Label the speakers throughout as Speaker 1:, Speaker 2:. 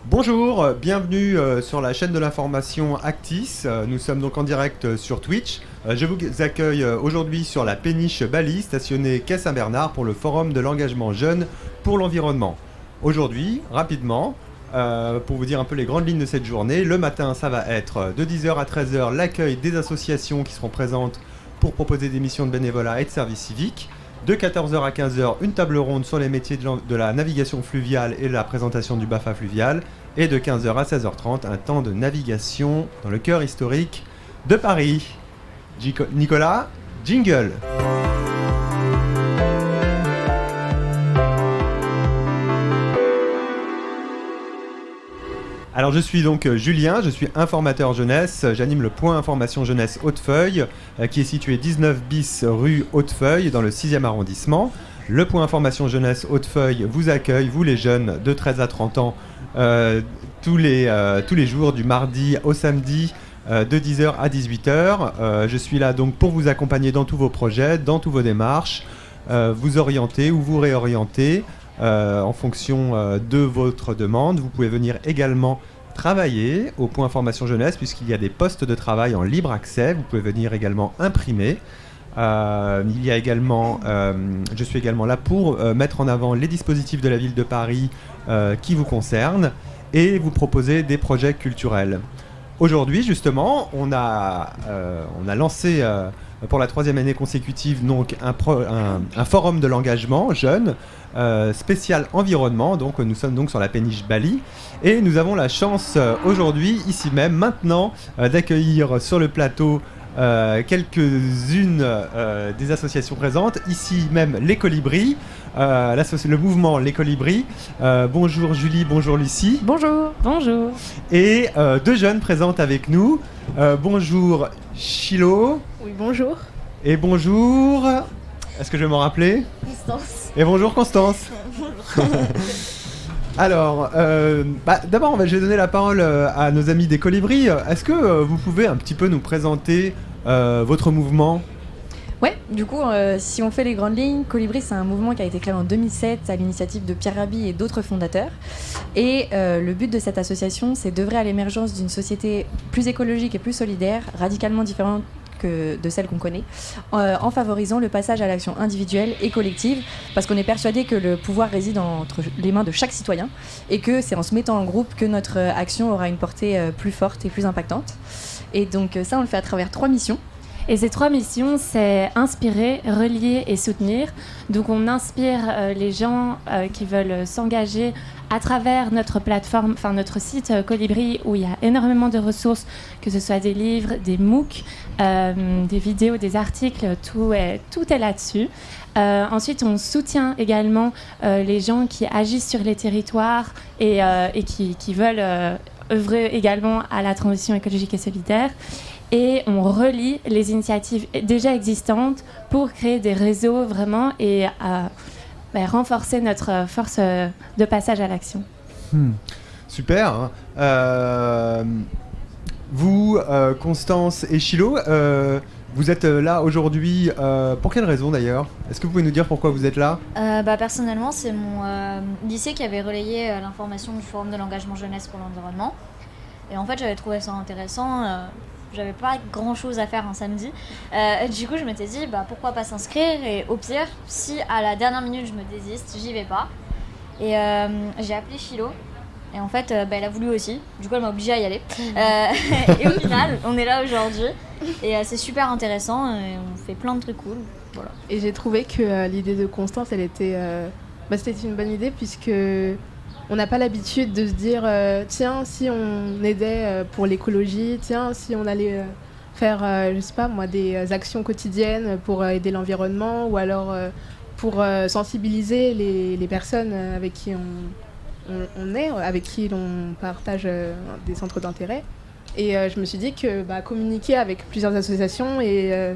Speaker 1: Bonjour, bienvenue sur la chaîne de l'information Actis. Nous sommes donc en direct sur Twitch. Je vous accueille aujourd'hui sur la péniche Bali, stationnée quai Saint-Bernard pour le forum de l'engagement jeune pour l'environnement. Aujourd'hui, rapidement, pour vous dire un peu les grandes lignes de cette journée, le matin ça va être de 10h à 13h l'accueil des associations qui seront présentes pour proposer des missions de bénévolat et de service civique. De 14h à 15h, une table ronde sur les métiers de la navigation fluviale et la présentation du BAFA fluvial. Et de 15h à 16h30, un temps de navigation dans le cœur historique de Paris. Nicolas, jingle. Alors je suis donc Julien, je suis informateur jeunesse, j'anime le point information jeunesse Hautefeuille qui est situé 19 bis rue Hautefeuille dans le 6e arrondissement. Le point information jeunesse Hautefeuille vous accueille, vous les jeunes de 13 à 30 ans, tous les jours du mardi au samedi de 10h à 18h. Je suis là donc pour vous accompagner dans tous vos projets, dans toutes vos démarches, vous orienter ou vous réorienter. En fonction de votre demande. Vous pouvez venir également travailler au point formation jeunesse puisqu'il y a des postes de travail en libre accès. Vous pouvez venir également imprimer. Il y a également, je suis également là pour mettre en avant les dispositifs de la ville de Paris qui vous concernent et vous proposer des projets culturels. Aujourd'hui, justement, on a lancé pour la 3e année consécutive donc un forum de l'engagement jeune spécial environnement. Donc nous sommes donc sur la péniche Bali et nous avons la chance aujourd'hui, ici même, maintenant, d'accueillir sur le plateau quelques-unes des associations présentes. Ici même les Colibris, le mouvement Les Colibris. Bonjour Julie, bonjour Lucie.
Speaker 2: Bonjour. Bonjour.
Speaker 1: Et deux jeunes présentes avec nous. Bonjour Chilo.
Speaker 2: Oui, bonjour.
Speaker 1: Et bonjour... Est-ce que je vais m'en rappeler ?
Speaker 2: Constance.
Speaker 1: Et bonjour Constance.
Speaker 2: Bonjour.
Speaker 1: Alors, d'abord, je vais donner la parole à nos amis des Colibris. Est-ce que vous pouvez un petit peu nous présenter votre mouvement ?
Speaker 2: Ouais, du coup, si on fait les grandes lignes, Colibri, c'est un mouvement qui a été créé en 2007 à l'initiative de Pierre Rabhi et d'autres fondateurs. Et le but de cette association, c'est d'œuvrer à l'émergence d'une société plus écologique et plus solidaire, radicalement différente de celle qu'on connaît, en favorisant le passage à l'action individuelle et collective, parce qu'on est persuadé que le pouvoir réside entre les mains de chaque citoyen, et que c'est en se mettant en groupe que notre action aura une portée plus forte et plus impactante. Et donc ça, on le fait à travers 3 missions.
Speaker 3: Et ces 3 missions, c'est inspirer, relier et soutenir. Donc on inspire les gens qui veulent s'engager à travers notre plateforme, enfin notre site Colibri, où il y a énormément de ressources, que ce soit des livres, des MOOC, des vidéos, des articles, tout est là-dessus. Ensuite, on soutient également les gens qui agissent sur les territoires et qui veulent œuvrer également à la transition écologique et solidaire. Et on relie les initiatives déjà existantes pour créer des réseaux vraiment et renforcer notre force de passage à l'action.
Speaker 1: Super. Vous, Constance et Chilo, vous êtes là aujourd'hui pour quelle raison d'ailleurs ? Est-ce que vous pouvez nous dire pourquoi vous êtes là ?
Speaker 4: Personnellement, c'est mon lycée qui avait relayé l'information du Forum de l'engagement jeunesse pour l'environnement. Et en fait, j'avais trouvé ça intéressant. J'avais pas grand chose à faire un samedi. Du coup, je m'étais dit, pourquoi pas s'inscrire ? Et au pire, si à la dernière minute je me désiste, j'y vais pas. Et j'ai appelé Philo. Et en fait, elle a voulu aussi. Du coup, elle m'a obligée à y aller. Et au final, on est là aujourd'hui. Et c'est super intéressant. Et on fait plein de trucs cool. Voilà.
Speaker 5: Et j'ai trouvé que l'idée de Constance, c'était une bonne idée puisque on n'a pas l'habitude de se dire tiens, si on aidait pour l'écologie, tiens, si on allait faire, je sais pas moi, des actions quotidiennes pour aider l'environnement ou alors pour sensibiliser les personnes avec qui on est, avec qui l'on partage des centres d'intérêt. Et je me suis dit que communiquer avec plusieurs associations et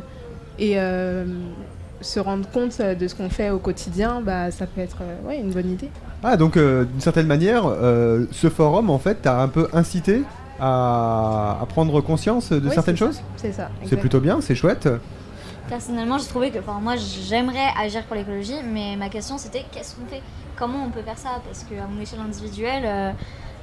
Speaker 5: se rendre compte de ce qu'on fait au quotidien, ça peut être une bonne idée.
Speaker 1: Ah, donc d'une certaine manière, ce forum en fait t'a un peu incité à prendre conscience de certaines choses ?
Speaker 5: C'est ça.
Speaker 1: C'est plutôt bien, c'est chouette.
Speaker 4: Personnellement, j'ai trouvé que, moi, j'aimerais agir pour l'écologie, mais ma question c'était qu'est-ce qu'on fait ? Comment on peut faire ça ? Parce qu'à mon échelle individuelle,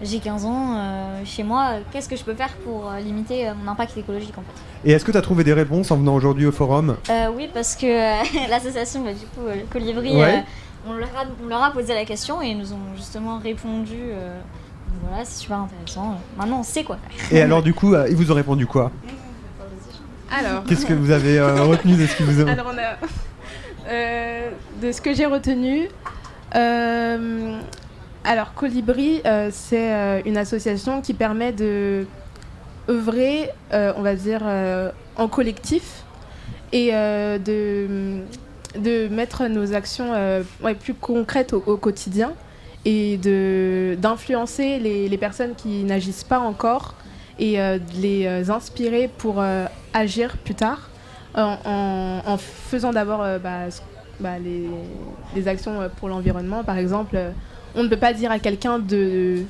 Speaker 4: j'ai 15 ans, chez moi, qu'est-ce que je peux faire pour limiter mon impact écologique en fait.
Speaker 1: Et est-ce que tu as trouvé des réponses en venant aujourd'hui au forum ?
Speaker 4: Oui, parce que l'association, du coup, le Colibri,
Speaker 1: Ouais.
Speaker 4: on leur a posé la question et ils nous ont justement répondu. Voilà, c'est super intéressant. Maintenant, on sait quoi faire.
Speaker 1: Et alors du coup, ils vous ont répondu quoi ?
Speaker 5: Alors,
Speaker 1: Qu'est-ce que vous avez retenu de ce qu'ils vous ont...
Speaker 5: alors on a, de ce que j'ai retenu, alors Colibri, c'est une association qui permet de œuvrer, on va dire, en collectif et de mettre nos actions plus concrètes au quotidien et d'influencer les personnes qui n'agissent pas encore et de les inspirer pour agir plus tard en faisant d'abord les actions pour l'environnement. Par exemple, on ne peut pas dire à quelqu'un de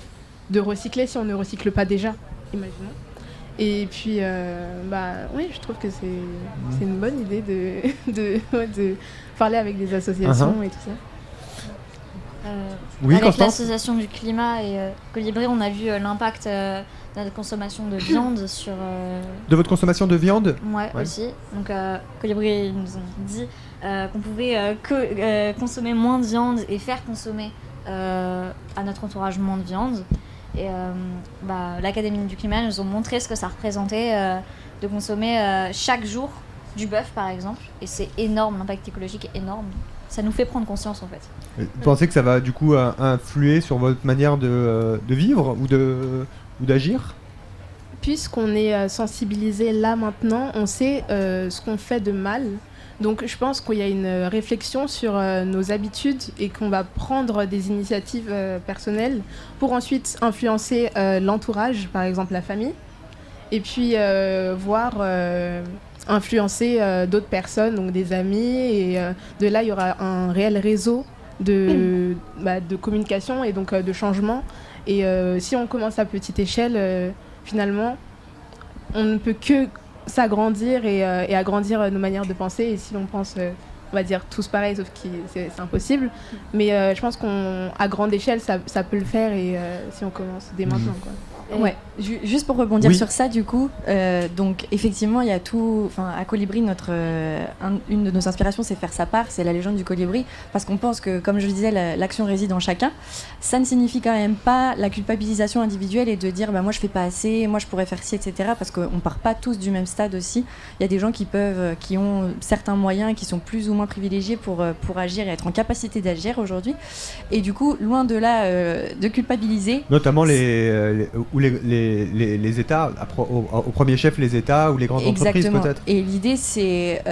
Speaker 5: recycler si on ne recycle pas déjà, imaginons. Et puis, oui, je trouve que c'est une bonne idée de parler avec des associations et tout ça.
Speaker 1: Oui,
Speaker 4: avec
Speaker 1: Constance ?
Speaker 4: l'association du climat et Colibri, on a vu l'impact de la consommation de viande sur...
Speaker 1: De votre consommation de viande ?
Speaker 4: Ouais, aussi. Donc Colibri ils nous ont dit qu'on pouvait consommer moins de viande et faire consommer à notre entourage moins de viande. Et l'Académie du climat nous ont montré ce que ça représentait de consommer chaque jour du bœuf par exemple. Et c'est énorme, l'impact écologique est énorme. Ça nous fait prendre conscience en fait.
Speaker 1: Vous pensez que ça va du coup influer sur votre manière de vivre ou d'agir ?
Speaker 5: Puisqu'on est sensibilisé là maintenant, on sait ce qu'on fait de mal. Donc je pense qu'il y a une réflexion sur nos habitudes et qu'on va prendre des initiatives personnelles pour ensuite influencer l'entourage, par exemple la famille, et puis voir influencer d'autres personnes, donc des amis, et de là il y aura un réel réseau de communication et donc de changement. Et si on commence à petite échelle, finalement, on ne peut que s'agrandir et agrandir nos manières de penser. Et si on pense, on va dire tous pareil, sauf que c'est impossible. Mais je pense qu'à grande échelle, ça peut le faire et si on commence dès maintenant, quoi.
Speaker 2: Ouais, juste pour rebondir
Speaker 1: Oui.
Speaker 2: sur ça, du coup, donc effectivement, il y a tout. Enfin, à Colibri, une de nos inspirations, c'est faire sa part, c'est la légende du colibri, parce qu'on pense que, comme je le disais, l'action réside en chacun. Ça ne signifie quand même pas la culpabilisation individuelle et de dire, moi je fais pas assez, moi je pourrais faire ci, etc. Parce qu'on part pas tous du même stade aussi. Il y a des gens qui ont certains moyens, qui sont plus ou moins privilégiés pour agir et être en capacité d'agir aujourd'hui. Et du coup, loin de là, de culpabiliser.
Speaker 1: Notamment les États, au premier chef les États ou les grandes entreprises peut-être.
Speaker 2: Et l'idée c'est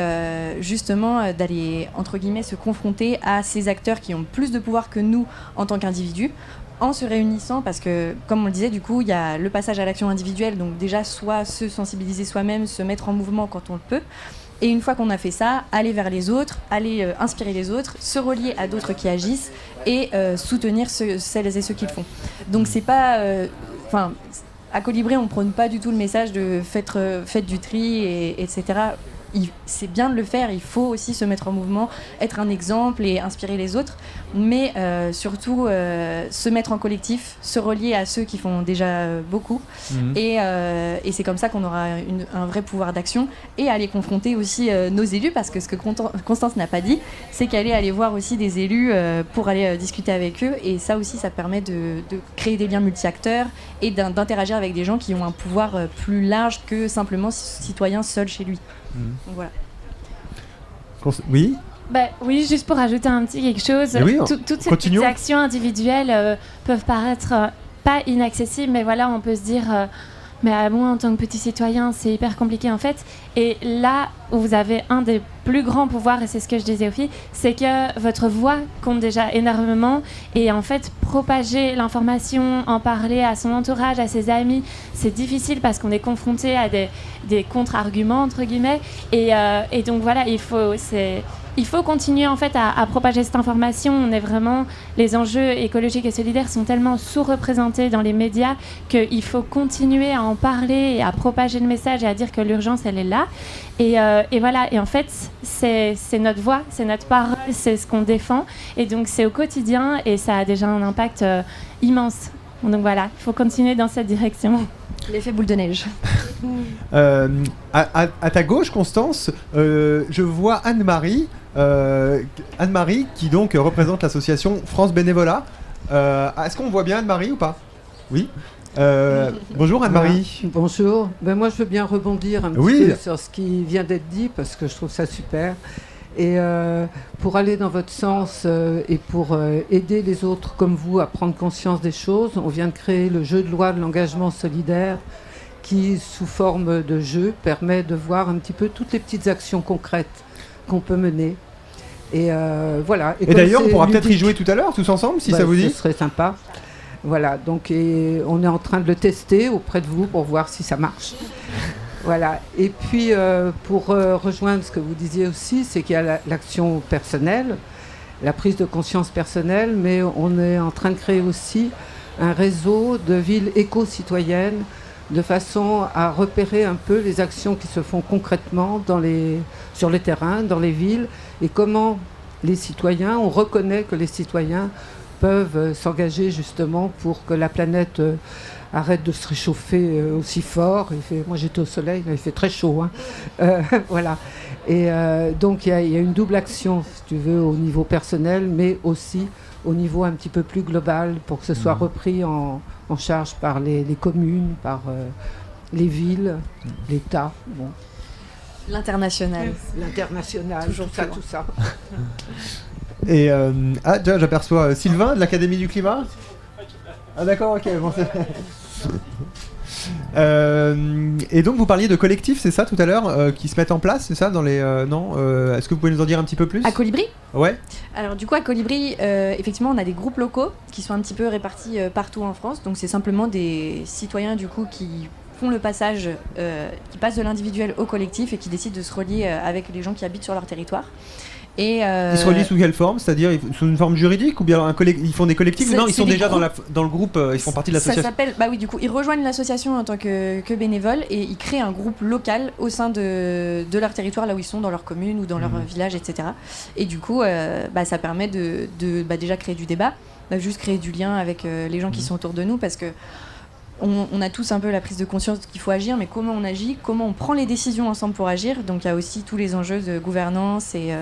Speaker 2: justement d'aller entre guillemets se confronter à ces acteurs qui ont plus de pouvoir que nous en tant qu'individus, en se réunissant, parce que comme on le disait, du coup il y a le passage à l'action individuelle, donc déjà soit se sensibiliser soi-même, se mettre en mouvement quand on le peut. Et une fois qu'on a fait ça, aller vers les autres, aller inspirer les autres, se relier à d'autres qui agissent et soutenir celles et ceux qui le font. Donc c'est pas... à Colibri, on ne prône pas du tout le message de faites du tri, etc. C'est bien de le faire, il faut aussi se mettre en mouvement, être un exemple et inspirer les autres, mais surtout se mettre en collectif, se relier à ceux qui font déjà beaucoup, et c'est comme ça qu'on aura un vrai pouvoir d'action, et aller confronter aussi nos élus, parce que ce que Constance n'a pas dit, c'est qu'elle est allée voir aussi des élus pour aller discuter avec eux, et ça aussi ça permet de créer des liens multi-acteurs et d'interagir avec des gens qui ont un pouvoir plus large que simplement citoyen seul chez lui. Donc voilà.
Speaker 1: Oui.
Speaker 3: Oui, juste pour ajouter un petit quelque chose,
Speaker 1: Oui,
Speaker 3: toutes ces
Speaker 1: continuons.
Speaker 3: petites actions individuelles peuvent paraître pas inaccessibles, mais voilà, on peut se dire, mais moi en tant que petit citoyen, c'est hyper compliqué en fait. Et là où vous avez un des plus grands pouvoirs, et c'est ce que je disais aux filles, c'est que votre voix compte déjà énormément, et en fait propager l'information, en parler à son entourage, à ses amis, c'est difficile parce qu'on est confronté à des contre-arguments entre guillemets, et donc voilà, il faut continuer en fait à propager cette information. On est vraiment, les enjeux écologiques et solidaires sont tellement sous-représentés dans les médias qu'il faut continuer à en parler et à propager le message et à dire que l'urgence elle est là. Et voilà, et en fait c'est notre voix, c'est notre parole, c'est ce qu'on défend, et donc c'est au quotidien et ça a déjà un impact immense. Donc voilà, il faut continuer dans cette direction.
Speaker 2: L'effet boule de neige.
Speaker 1: À ta gauche, Constance, je vois Anne-Marie. Anne-Marie qui donc représente l'association France Bénévolat. Est-ce qu'on voit bien Anne-Marie ou pas? Oui. Bonjour Anne-Marie.
Speaker 6: Bonjour. Moi, je veux bien rebondir un petit peu sur ce qui vient d'être dit parce que je trouve ça super. Et pour aller dans votre sens et pour aider les autres comme vous à prendre conscience des choses, on vient de créer le jeu de loi de l'engagement solidaire qui, sous forme de jeu, permet de voir un petit peu toutes les petites actions concrètes qu'on peut mener. Et voilà.
Speaker 1: Et d'ailleurs, on pourra peut-être y jouer tout à l'heure, tous ensemble, si ça vous dit.
Speaker 6: Ce serait sympa. Voilà, donc on est en train de le tester auprès de vous pour voir si ça marche. Voilà, et puis pour rejoindre ce que vous disiez aussi, c'est qu'il y a l'action personnelle, la prise de conscience personnelle, mais on est en train de créer aussi un réseau de villes éco-citoyennes de façon à repérer un peu les actions qui se font concrètement sur les terrains, dans les villes, et comment les citoyens, on reconnaît que les citoyens peuvent s'engager justement pour que la planète arrête de se réchauffer aussi fort. Moi j'étais au soleil, il fait très chaud. Voilà. Et donc il y a une double action, si tu veux, au niveau personnel, mais aussi au niveau un petit peu plus global, pour que ce soit repris en charge par les communes, par les villes, l'État. Bon.
Speaker 2: L'international.
Speaker 6: L'international,
Speaker 2: Toujours
Speaker 6: tout ça.
Speaker 1: Et déjà, j'aperçois Sylvain de l'Académie du Climat. Ah d'accord, ok. Bon, et donc vous parliez de collectifs, c'est ça tout à l'heure, qui se mettent en place, c'est ça dans les non est-ce que vous pouvez nous en dire un petit peu plus?
Speaker 2: À Colibri?
Speaker 1: Ouais.
Speaker 2: Alors du coup à Colibri, effectivement on a des groupes locaux qui sont un petit peu répartis partout en France. Donc c'est simplement des citoyens du coup qui font le passage, qui passent de l'individuel au collectif et qui décident de se relier avec les gens qui habitent sur leur territoire. Et
Speaker 1: ils se relient sous quelle forme? C'est-à-dire sous une forme juridique ou bien ils font des collectifs? Non, ils sont déjà dans le groupe, ils font partie de l'association.
Speaker 2: Ça s'appelle, bah oui, du coup, ils rejoignent l'association en tant que bénévoles et ils créent un groupe local au sein de leur territoire, là où ils sont, dans leur commune ou dans leur village, etc. Et du coup, ça permet de déjà créer du débat, juste créer du lien avec les gens qui sont autour de nous, parce que on a tous un peu la prise de conscience qu'il faut agir, mais comment on agit, comment on prend les décisions ensemble pour agir. Donc il y a aussi tous les enjeux de gouvernance et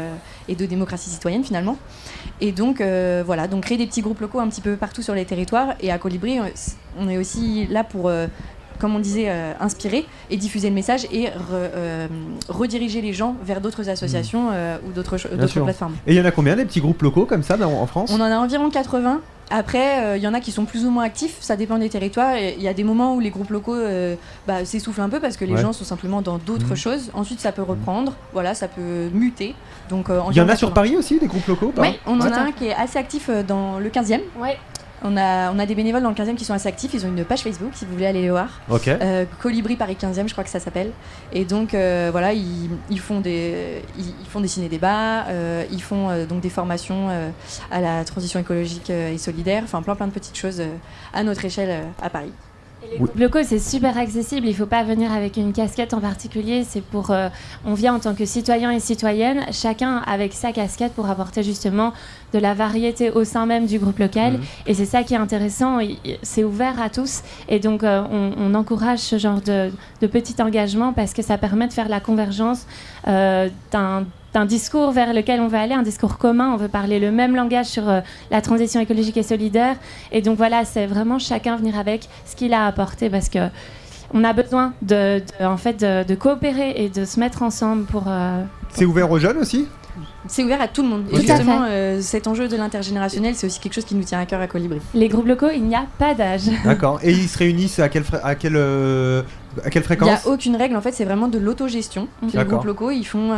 Speaker 2: de démocratie citoyenne finalement. Et donc voilà, donc créer des petits groupes locaux un petit peu partout sur les territoires. Et à Colibri, on est aussi là pour, comme on disait, inspirer et diffuser le message et rediriger les gens vers d'autres associations ou d'autres plateformes.
Speaker 1: Et il y en a combien des petits groupes locaux comme ça en France?
Speaker 2: On en a environ 80. Après, il y en a qui sont plus ou moins actifs, ça dépend des territoires. Il y a des moments où les groupes locaux s'essoufflent un peu parce que les gens sont simplement dans d'autres choses. Ensuite, ça peut reprendre, voilà, ça peut muter. Donc,
Speaker 1: il y en a sur Paris aussi, des groupes locaux?
Speaker 2: Oui, on en a un qui est assez actif dans le 15e. Ouais. On a des bénévoles dans le 15e qui sont assez actifs. Ils ont une page Facebook si vous voulez aller les voir.
Speaker 1: Ok.
Speaker 2: Colibri Paris 15e, je crois que ça s'appelle. Et donc voilà, ils font des ciné-débats, ils font donc des formations à la transition écologique et solidaire, enfin plein de petites choses à notre échelle à Paris.
Speaker 3: Et les groupes locaux, c'est super accessible. Il ne faut pas venir avec une casquette en particulier. C'est pour, on vient en tant que citoyen et citoyenne, chacun avec sa casquette pour apporter justement de la variété au sein même du groupe local. Et c'est ça qui est intéressant. C'est ouvert à tous. Et donc, on encourage ce genre de petit engagement parce que ça permet de faire la convergence d'un discours vers lequel on veut aller, un discours commun. On veut parler le même langage sur la transition écologique et solidaire. Et donc voilà, c'est vraiment chacun venir avec ce qu'il a apporté parce que on a besoin de coopérer et de se mettre ensemble pour...
Speaker 1: C'est ouvert aux jeunes aussi?
Speaker 2: C'est ouvert à tout le monde. Et justement, cet enjeu de l'intergénérationnel, c'est aussi quelque chose qui nous tient à cœur à Colibri.
Speaker 3: Les groupes locaux, il n'y a pas d'âge.
Speaker 1: D'accord. Et ils se réunissent à quelle fréquence?
Speaker 2: Il n'y a aucune règle, en fait, c'est vraiment de l'autogestion. Les groupes locaux, ils font...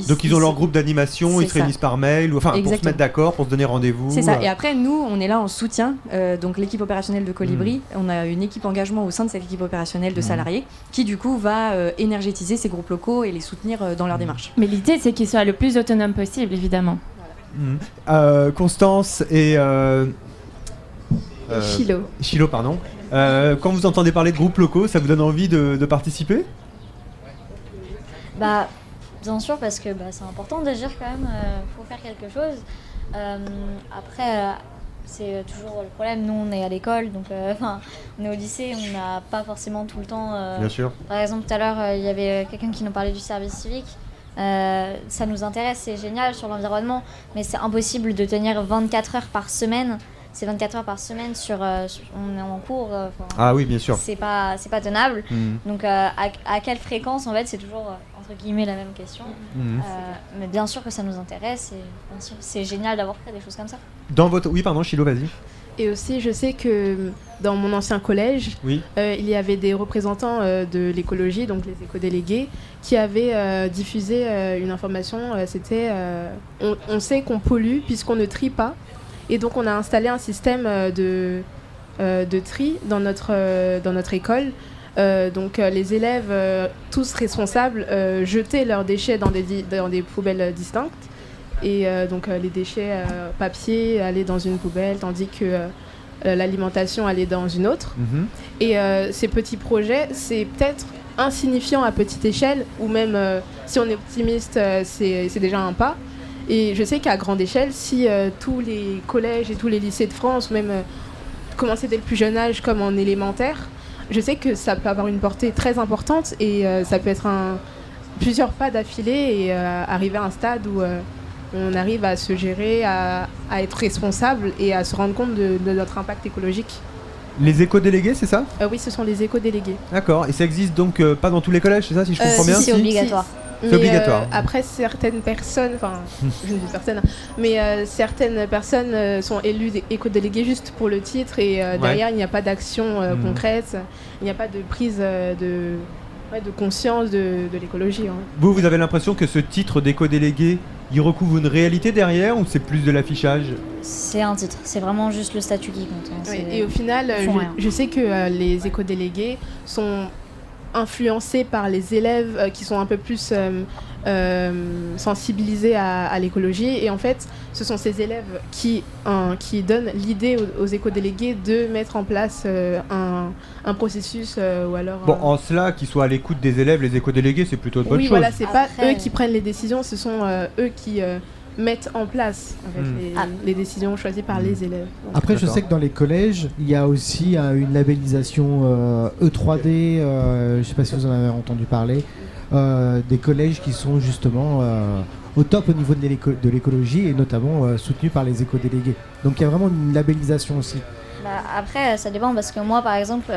Speaker 1: Donc ils ont leur groupe d'animation, ils se réunissent par mail, pour se mettre d'accord, pour se donner rendez-vous.
Speaker 2: C'est ça. Et après, nous, on est là en soutien. Donc l'équipe opérationnelle de Colibri, on a une équipe engagement au sein de cette équipe opérationnelle de salariés qui, du coup, va énergétiser ces groupes locaux et les soutenir dans leur démarche.
Speaker 3: Mais l'idée, c'est qu'ils soient le plus autonomes possible, évidemment.
Speaker 1: Constance et...
Speaker 5: Chilo,
Speaker 1: pardon. Quand vous entendez parler de groupes locaux, ça vous donne envie de participer?
Speaker 4: Bah, bien sûr, parce que c'est important d'agir quand même, faut faire quelque chose. Après, c'est toujours le problème. Nous, on est à l'école, donc on est au lycée, on n'a pas forcément tout le temps.
Speaker 1: Bien sûr.
Speaker 4: Par exemple, tout à l'heure, il y avait quelqu'un qui nous parlait du service civique. Ça nous intéresse, c'est génial sur l'environnement, mais c'est impossible de tenir 24 heures par semaine. C'est 24 heures par semaine on est en cours.
Speaker 1: Ah oui, bien sûr.
Speaker 4: C'est pas tenable. Donc à quelle fréquence, en fait, c'est toujours entre guillemets la même question. Mais bien sûr que ça nous intéresse et bien sûr c'est génial d'avoir fait des choses comme ça.
Speaker 1: Oui, pardon, Chilo, vas-y.
Speaker 5: Et aussi, je sais que dans mon ancien collège,
Speaker 1: Oui.
Speaker 5: il y avait des représentants de l'écologie, donc les éco-délégués, qui avaient diffusé une information. C'était on sait qu'on pollue puisqu'on ne trie pas. Et donc, on a installé un système de tri dans notre école. Donc, les élèves, tous responsables, jetaient leurs déchets dans des poubelles distinctes. Et donc, les déchets papier allaient dans une poubelle, tandis que l'alimentation allait dans une autre. Et ces petits projets, c'est peut-être insignifiant à petite échelle, ou même si on est optimiste, c'est déjà un pas. Et je sais qu'à grande échelle, si tous les collèges et tous les lycées de France, même commencer dès le plus jeune âge comme en élémentaire, je sais que ça peut avoir une portée très importante et ça peut être plusieurs pas d'affilée et arriver à un stade où on arrive à se gérer, à être responsable et à se rendre compte de notre impact écologique.
Speaker 1: Les éco-délégués, c'est ça ?
Speaker 5: Oui, ce sont les éco-délégués.
Speaker 1: D'accord. Et ça existe donc pas dans tous les collèges, c'est ça, si je comprends bien ?
Speaker 4: C'est obligatoire.
Speaker 1: C'est obligatoire.
Speaker 5: Après, certaines personnes, enfin, je ne dis personne, mais certaines personnes sont élues éco-déléguées juste pour le titre et derrière, il n'y a pas d'action concrète, il n'y a pas de prise de conscience de l'écologie. Hein.
Speaker 1: Vous avez l'impression que ce titre d'éco-délégué, il recouvre une réalité derrière ou c'est plus de l'affichage ?
Speaker 4: C'est un titre, c'est vraiment juste le statut qui compte. Hein.
Speaker 5: Oui, et au final, je sais que les éco-délégués sont influencés par les élèves qui sont un peu plus sensibilisés à l'écologie. Et en fait, ce sont ces élèves qui donnent l'idée aux éco-délégués de mettre en place un processus ou alors...
Speaker 1: Bon, en cela, qu'ils soient à l'écoute des élèves, les éco-délégués, c'est plutôt de bonnes choses.
Speaker 5: Oui, voilà, c'est pas eux qui prennent les décisions, ce sont eux qui... mettent en place en fait, les décisions choisies par les élèves. Donc,
Speaker 7: après, je sais que dans les collèges, il y a aussi une labellisation E3D, je ne sais pas si vous en avez entendu parler, des collèges qui sont justement au top au niveau de l'écologie et notamment soutenus par les éco-délégués. Donc il y a vraiment une labellisation aussi.
Speaker 4: Après, ça dépend parce que moi, par exemple,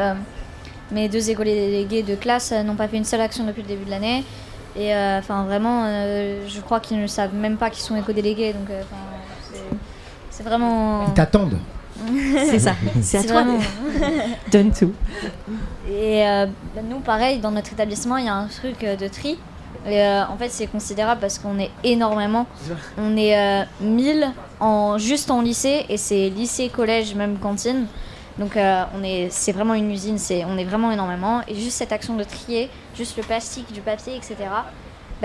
Speaker 4: mes 2 éco-délégués de classe n'ont pas fait une seule action depuis le début de l'année. Et vraiment, je crois qu'ils ne savent même pas qu'ils sont éco-délégués, donc c'est vraiment...
Speaker 7: Ils t'attendent.
Speaker 2: C'est ça, c'est à toi.
Speaker 4: Vraiment...
Speaker 3: Donne tout.
Speaker 4: Et nous, pareil, dans notre établissement, il y a un truc de tri. Et en fait, c'est considérable parce qu'on est énormément. On est 1000 juste en lycée, et c'est lycée, collège, même cantine. Donc c'est vraiment une usine, on est vraiment énormément. Et juste cette action de trier, juste le plastique, du papier, etc.,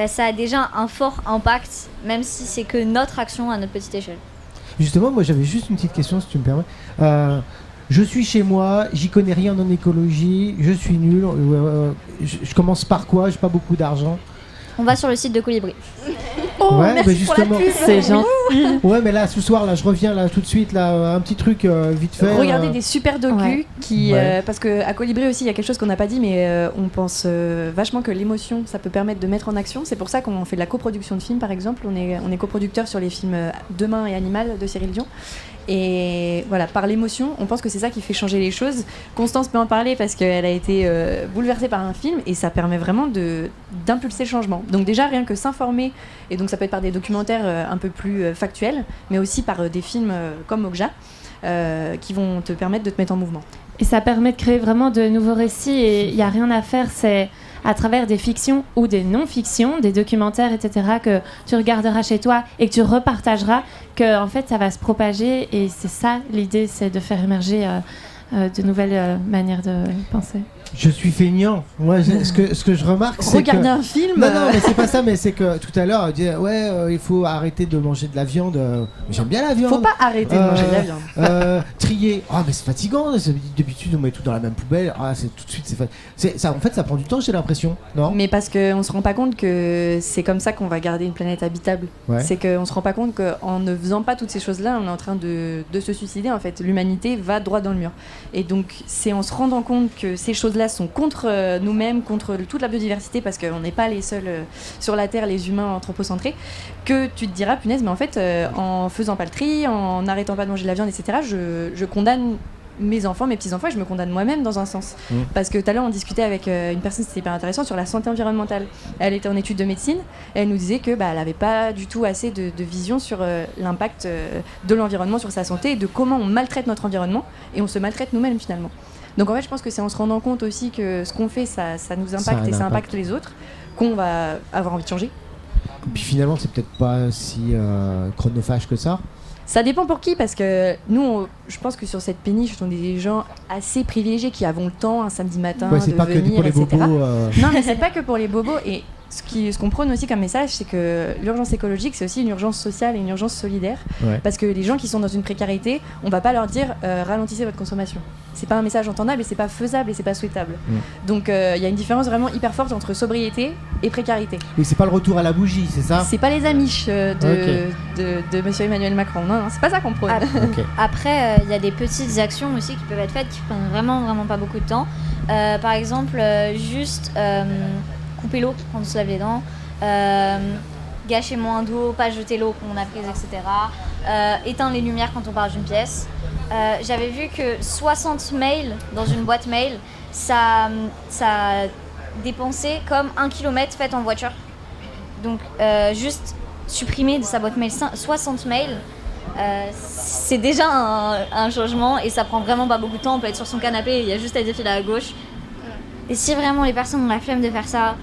Speaker 4: ça a déjà un fort impact, même si c'est que notre action à notre petite échelle.
Speaker 7: Justement, moi j'avais juste une petite question, si tu me permets. Je suis chez moi, j'y connais rien en écologie, je suis nul. Je commence par quoi ? J'ai pas beaucoup d'argent.
Speaker 4: On va sur le site de Colibri.
Speaker 5: Oh,
Speaker 7: ouais,
Speaker 5: merci
Speaker 7: justement.
Speaker 5: pour la pub.
Speaker 3: C'est gentil.
Speaker 7: Ouais, mais là, ce soir, là, je reviens là tout de suite, là, un petit truc vite fait.
Speaker 2: Regardez des super docus
Speaker 7: Ouais.
Speaker 2: parce qu'à Colibri aussi, il y a quelque chose qu'on n'a pas dit, mais on pense vachement que l'émotion, ça peut permettre de mettre en action. C'est pour ça qu'on fait de la coproduction de films, par exemple. On est coproducteur sur les films Demain et Animal de Cyril Dion. Et voilà, par l'émotion, on pense que c'est ça qui fait changer les choses. Constance peut en parler parce qu'elle a été bouleversée par un film et ça permet vraiment d'impulser le changement. Donc déjà, rien que s'informer, et donc ça peut être par des documentaires un peu plus factuels, mais aussi par des films comme Okja, qui vont te permettre de te mettre en mouvement.
Speaker 3: Et ça permet de créer vraiment de nouveaux récits et il n'y a rien à faire, c'est à travers des fictions ou des non-fictions, des documentaires, etc., que tu regarderas chez toi et que tu repartageras, que en fait ça va se propager et c'est ça l'idée, c'est de faire émerger de nouvelles manières de penser.
Speaker 7: Je suis feignant. Moi, ce que je remarque, c'est que...
Speaker 2: Regarder un film.
Speaker 7: Non, mais c'est pas ça, mais c'est que tout à l'heure, elle dit il faut arrêter de manger de la viande. Mais j'aime bien la viande.
Speaker 2: Faut pas arrêter de manger de la viande.
Speaker 7: Trier. Mais c'est fatigant. D'habitude, on met tout dans la même poubelle. C'est tout de suite, ça. En fait, ça prend du temps, j'ai l'impression. Non.
Speaker 2: Mais parce qu'on se rend pas compte que c'est comme ça qu'on va garder une planète habitable.
Speaker 7: Ouais.
Speaker 2: C'est qu'on se rend pas compte qu'en ne faisant pas toutes ces choses-là, on est en train de se suicider en fait. L'humanité va droit dans le mur. Et donc, c'est en se rendant compte que ces choses-là sont contre nous-mêmes, contre toute la biodiversité, parce qu'on n'est pas les seuls sur la Terre, les humains anthropocentrés, que tu te diras, punaise, mais en fait, en faisant pas le tri, en n'arrêtant pas de manger de la viande, etc., je condamne mes enfants, mes petits-enfants, et je me condamne moi-même dans un sens. Parce que tout à l'heure, on discutait avec une personne, c'était hyper intéressant, sur la santé environnementale. Elle était en études de médecine, et elle nous disait que elle n'avait pas du tout assez de vision sur l'impact de l'environnement sur sa santé, et de comment on maltraite notre environnement, et on se maltraite nous-mêmes finalement. Donc en fait, je pense que c'est en se rendant compte aussi que ce qu'on fait, ça nous impacte, et ça impacte les autres, qu'on va avoir envie de changer.
Speaker 7: Et puis finalement, c'est peut-être pas si chronophage que ça.
Speaker 2: Ça dépend pour qui, parce que nous, je pense que sur cette péniche, on est des gens assez privilégiés qui avons le temps un samedi matin
Speaker 7: c'est
Speaker 2: de
Speaker 7: pas que
Speaker 2: venir,
Speaker 7: pour les
Speaker 2: etc.
Speaker 7: bobos.
Speaker 2: Non, mais c'est pas que pour les bobos. Et ce qu'on prône aussi comme message, c'est que l'urgence écologique, c'est aussi une urgence sociale et une urgence solidaire.
Speaker 7: Ouais.
Speaker 2: Parce que les gens qui sont dans une précarité, on va pas leur dire ralentissez votre consommation. C'est pas un message entendable, et c'est pas faisable, et c'est pas souhaitable. Donc il y a une différence vraiment hyper forte entre sobriété et précarité.
Speaker 7: Oui, c'est pas le retour à la bougie, c'est ça?
Speaker 2: C'est pas les amiches de Monsieur Emmanuel Macron. Non, c'est pas ça qu'on prône.
Speaker 4: Après, il y a des petites actions aussi qui peuvent être faites qui prennent vraiment pas beaucoup de temps. Par exemple, juste couper l'eau quand on se lave les dents, gâcher moins d'eau, pas jeter l'eau qu'on a prise, etc. Éteindre les lumières quand on part d'une pièce. J'avais vu que 60 mails dans une boîte mail, ça dépensait comme 1 km fait en voiture. Donc juste supprimer de sa boîte mail 60 mails, c'est déjà un changement, et ça prend vraiment pas beaucoup de temps. On peut être sur son canapé, il y a juste à défiler à gauche. Et si vraiment les personnes ont la flemme de faire ça,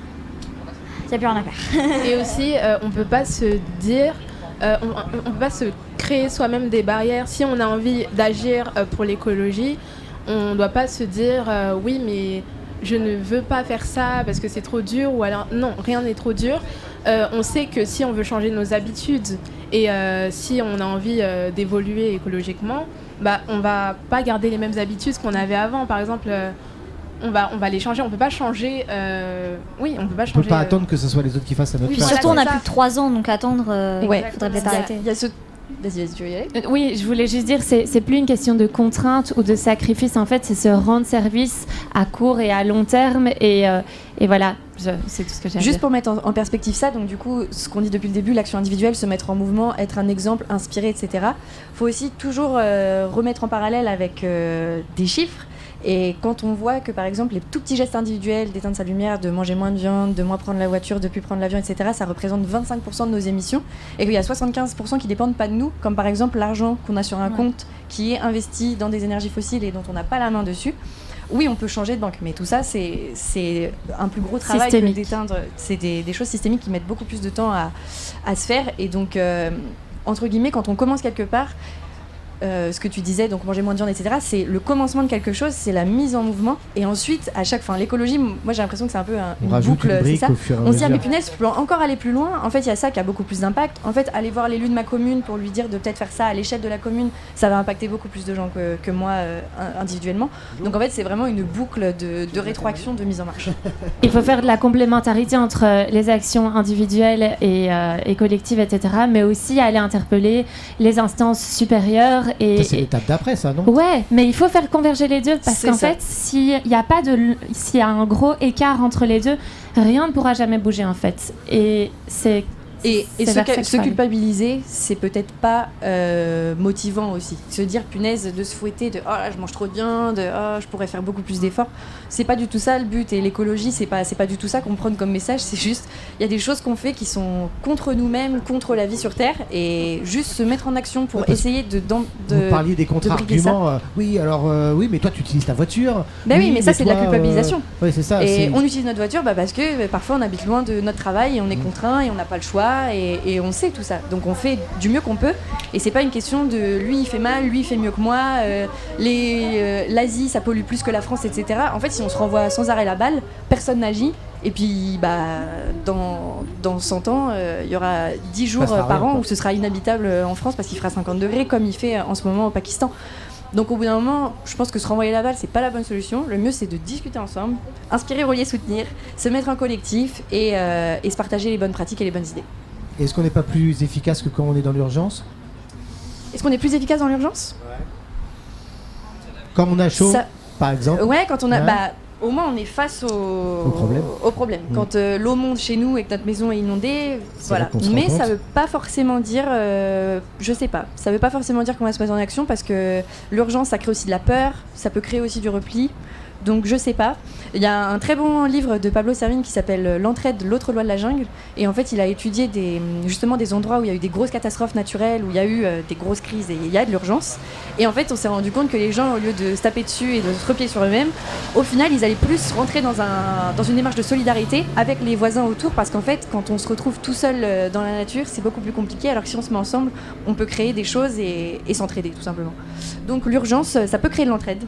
Speaker 4: il n'y a plus rien à faire.
Speaker 5: Et aussi, on peut pas se dire, on peut pas se créer soi-même des barrières. Si on a envie d'agir pour l'écologie, on doit pas se dire oui, mais je ne veux pas faire ça parce que c'est trop dur, ou alors non, rien n'est trop dur. On sait que si on veut changer nos habitudes et si on a envie d'évoluer écologiquement, on va pas garder les mêmes habitudes qu'on avait avant. Par exemple, on va les changer. On peut pas changer. On peut pas changer.
Speaker 7: On peut pas attendre que ce soit les autres qui fassent à notre place.
Speaker 4: Surtout, on a plus que 3 ans, donc attendre.
Speaker 2: Faudrait peut-être arrêter. Il y a ce... Vas-y, tu veux y aller ?
Speaker 3: Oui, je voulais juste dire, c'est plus une question de contrainte ou de sacrifice. En fait, c'est se rendre service à court et à long terme. Et voilà, c'est tout ce que j'ai à dire.
Speaker 2: Juste pour mettre en perspective ça, donc du coup, ce qu'on dit depuis le début, l'action individuelle, se mettre en mouvement, être un exemple, inspirer, etc. Il faut aussi toujours remettre en parallèle avec des chiffres. Et quand on voit que par exemple les tout petits gestes individuels, d'éteindre sa lumière, de manger moins de viande, de moins prendre la voiture, de plus prendre l'avion, etc., ça représente 25% de nos émissions, et qu'il y a 75% qui dépendent pas de nous, comme par exemple l'argent qu'on a sur un compte qui est investi dans des énergies fossiles et dont on n'a pas la main dessus. Oui, on peut changer de banque, mais tout ça, c'est un plus gros travail que d'éteindre. C'est des choses systémiques qui mettent beaucoup plus de temps à se faire. Et donc, entre guillemets, quand on commence quelque part, ce que tu disais, donc manger moins de viande, etc., c'est le commencement de quelque chose, c'est la mise en mouvement. Et ensuite, à chaque fin, l'écologie, moi j'ai l'impression que c'est un peu une boucle, c'est ça. On se dit, ah mais punaise, je peux encore aller plus loin. En fait, il y a ça qui a beaucoup plus d'impact. En fait, aller voir l'élu de ma commune pour lui dire de peut-être faire ça à l'échelle de la commune, ça va impacter beaucoup plus de gens que moi individuellement. Donc en fait, c'est vraiment une boucle de rétroaction, de mise en marche.
Speaker 3: Il faut faire de la complémentarité entre les actions individuelles et collectives, etc., mais aussi aller interpeller les instances supérieures.
Speaker 7: Ça, c'est l'étape d'après, ça, non ?
Speaker 3: Ouais, mais il faut faire converger les deux, parce qu'en fait, s'il y a un gros écart entre les deux, rien ne pourra jamais bouger, en fait. Et c'est...
Speaker 2: Et se culpabiliser, c'est peut-être pas motivant aussi. Se dire, punaise, de se fouetter, de « oh là, je mange trop de viande, oh, je pourrais faire beaucoup plus d'efforts ». C'est pas du tout ça le but. Et l'écologie, c'est pas du tout ça qu'on prône comme message. C'est juste, il y a des choses qu'on fait qui sont contre nous-mêmes, contre la vie sur Terre, et juste se mettre en action pour essayer de
Speaker 7: vous parliez des contre-arguments. Oui, mais toi, tu utilises ta voiture.
Speaker 2: Oui, mais ça, c'est de la culpabilisation.
Speaker 7: Oui, c'est ça.
Speaker 2: Et on utilise notre voiture parce que parfois, on habite loin de notre travail et on est contraint et on n'a pas le choix. pas, et on sait tout ça. Donc on fait du mieux qu'on peut, et c'est pas une question de lui il fait mal, lui il fait mieux que moi, l'Asie ça pollue plus que la France, etc. En fait, si on se renvoie sans arrêt la balle, personne n'agit. Et puis, dans 100 ans, il y aura 10 jours par an où ce sera inhabitable en France parce qu'il fera 50 degrés, comme il fait en ce moment au Pakistan. Donc, au bout d'un moment, je pense que se renvoyer la balle, c'est pas la bonne solution. Le mieux, c'est de discuter ensemble, inspirer, relier, soutenir, se mettre en collectif et se partager les bonnes pratiques et les bonnes idées.
Speaker 7: Est-ce qu'on n'est pas plus efficace que quand on est dans l'urgence ?
Speaker 2: Est-ce qu'on est plus efficace dans l'urgence ?
Speaker 7: Quand on a chaud, par exemple.
Speaker 2: Ouais, quand on a...
Speaker 7: Ouais.
Speaker 2: Au moins, on est face au problème.
Speaker 7: Mm.
Speaker 2: Quand l'eau monte chez nous et que notre maison est inondée, voilà.
Speaker 7: là qu'on se rend
Speaker 2: Mais
Speaker 7: compte.
Speaker 2: ça veut pas forcément dire, je sais pas, ça veut pas forcément dire qu'on va se mettre en action parce que l'urgence, ça crée aussi de la peur, ça peut créer aussi du repli. Donc je sais pas. Il y a un très bon livre de Pablo Servigne qui s'appelle L'entraide, l'autre loi de la jungle. Et en fait, il a étudié justement des endroits où il y a eu des grosses catastrophes naturelles, où il y a eu des grosses crises et il y a de l'urgence. Et en fait, on s'est rendu compte que les gens, au lieu de se taper dessus et de se replier sur eux-mêmes, au final, ils allaient plus rentrer dans une démarche de solidarité avec les voisins autour. Parce qu'en fait, quand on se retrouve tout seul dans la nature, c'est beaucoup plus compliqué. Alors que si on se met ensemble, on peut créer des choses et s'entraider, tout simplement. Donc l'urgence, ça peut créer de l'entraide.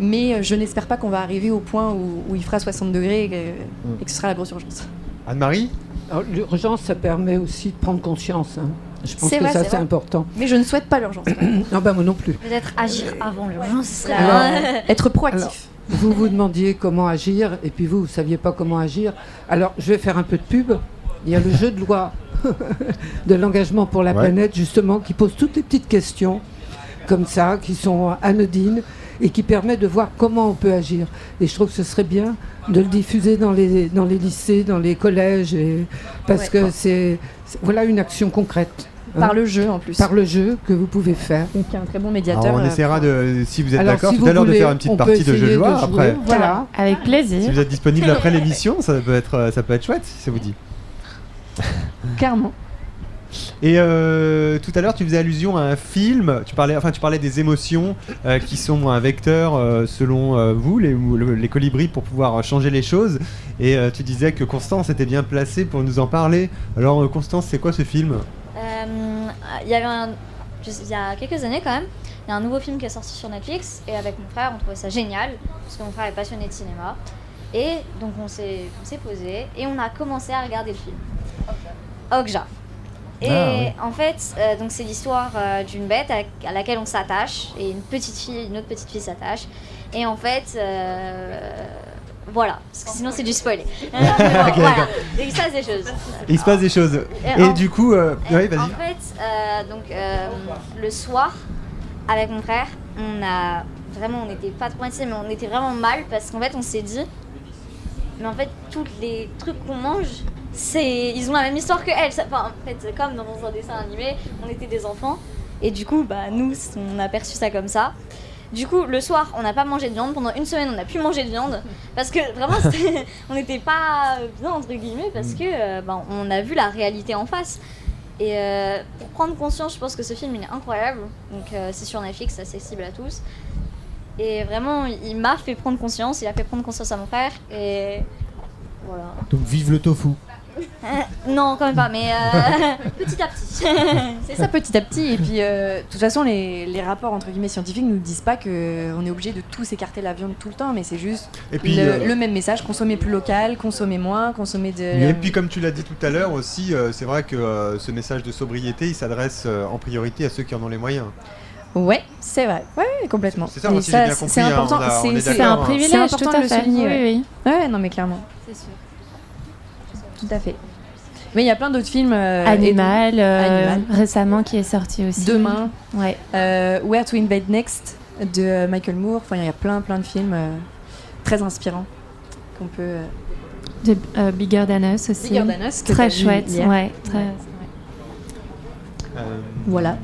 Speaker 2: Mais je n'espère pas qu'on va arriver au point où il fera 60 degrés et que ce sera la grosse urgence.
Speaker 1: Anne-Marie ?
Speaker 6: Alors, l'urgence, ça permet aussi de prendre conscience. Hein. Je pense
Speaker 2: C'est
Speaker 6: que
Speaker 2: vrai,
Speaker 6: ça,
Speaker 2: c'est
Speaker 6: c'est
Speaker 2: vrai.
Speaker 6: important.
Speaker 2: Mais je ne souhaite pas l'urgence.
Speaker 6: Non, moi non plus.
Speaker 4: Peut-être agir avant l'urgence, ce serait...
Speaker 2: Être proactif.
Speaker 6: Alors, vous vous demandiez comment agir, et puis vous ne saviez pas comment agir. Alors, je vais faire un peu de pub. Il y a le jeu de loi de l'engagement pour la planète, justement, qui pose toutes les petites questions, comme ça, qui sont anodines, et qui permet de voir comment on peut agir. Et je trouve que ce serait bien de le diffuser dans les lycées, dans les collèges, parce que c'est voilà une action concrète.
Speaker 2: Par le jeu, en plus.
Speaker 6: Par le jeu que vous pouvez faire.
Speaker 2: Donc, il y a un très bon médiateur.
Speaker 1: Alors, on essaiera, si vous êtes
Speaker 6: Alors,
Speaker 1: d'accord,
Speaker 6: si
Speaker 1: tout
Speaker 6: vous
Speaker 1: à l'heure de
Speaker 6: voulez,
Speaker 1: faire une petite
Speaker 6: on peut
Speaker 1: partie de jeu de
Speaker 6: essayer
Speaker 1: loi
Speaker 6: de jouer.
Speaker 1: après.
Speaker 6: Voilà.
Speaker 3: Avec plaisir.
Speaker 1: Si vous êtes disponible après l'émission, ça peut être chouette, si ça vous dit.
Speaker 2: Clairement.
Speaker 1: Et tout à l'heure, tu faisais allusion à un film. Tu parlais des émotions qui sont un vecteur selon vous, les colibris, pour pouvoir changer les choses. Et tu disais que Constance était bien placée pour nous en parler. Alors, Constance, c'est quoi ce film ?
Speaker 4: Il y a quelques années quand même, il y a un nouveau film qui est sorti sur Netflix et avec mon frère on trouvait ça génial parce que mon frère est passionné de cinéma et donc on s'est posé et on a commencé à regarder le film Okja. Et en fait, donc c'est l'histoire d'une bête à laquelle on s'attache et une autre petite fille s'attache et en fait voilà, parce que sinon c'est du spoiler. Voilà, et il se passe des choses.
Speaker 1: Il se passe des choses. Et du coup, oui, vas-y.
Speaker 4: En fait, le soir, avec mon frère, on n'était pas traumatisés, mais on était vraiment mal parce qu'en fait, on s'est dit, mais en fait, tous les trucs qu'on mange, ils ont la même histoire que elle. Enfin, en fait, comme dans un dessin animé, on était des enfants, et du coup, nous, on a perçu ça comme ça. Du coup, le soir, on n'a pas mangé de viande. Pendant une semaine, on n'a plus mangé de viande. Parce que vraiment, on n'était pas bien, entre guillemets, parce que on a vu la réalité en face. Et pour prendre conscience, je pense que ce film, il est incroyable. Donc, c'est sur Netflix, c'est accessible à tous. Et vraiment, il m'a fait prendre conscience. Il a fait prendre conscience à mon frère. Et voilà.
Speaker 7: Donc, vive le tofu.
Speaker 4: Non, quand même pas, mais petit à petit.
Speaker 2: C'est ça, petit à petit. Et puis, de toute façon, les rapports entre guillemets scientifiques nous disent pas qu'on est obligé de tous écarter la viande tout le temps, mais c'est juste le même message, consommer plus local, consommer moins, consommer de...
Speaker 1: Et puis, comme tu l'as dit tout à l'heure aussi, c'est vrai que ce message de sobriété, il s'adresse en priorité à ceux qui en ont les moyens.
Speaker 2: Ouais, c'est vrai. Ouais, complètement.
Speaker 1: C'est ça, moi aussi, j'ai bien compris.
Speaker 2: C'est important.
Speaker 1: On est
Speaker 3: c'est un
Speaker 1: d'accord,
Speaker 3: privilège,
Speaker 2: c'est important
Speaker 3: tout à
Speaker 2: de le
Speaker 3: fait.
Speaker 2: souligner.
Speaker 3: Oui.
Speaker 2: Ouais, non, mais clairement.
Speaker 3: C'est sûr.
Speaker 2: Tout à fait. Mais il y a plein d'autres films.
Speaker 3: Animal,
Speaker 2: Animal.
Speaker 3: récemment qui est sorti aussi.
Speaker 2: Demain.
Speaker 3: Ouais.
Speaker 2: Where to Invade Next de Michael Moore. Enfin, il y a plein de films très inspirants qu'on peut.
Speaker 3: De Bigger Than Us aussi.
Speaker 2: Bigger Than Us, que
Speaker 3: très
Speaker 2: t'as vu
Speaker 3: chouette.
Speaker 2: hier.
Speaker 3: Ouais, très.
Speaker 2: Voilà.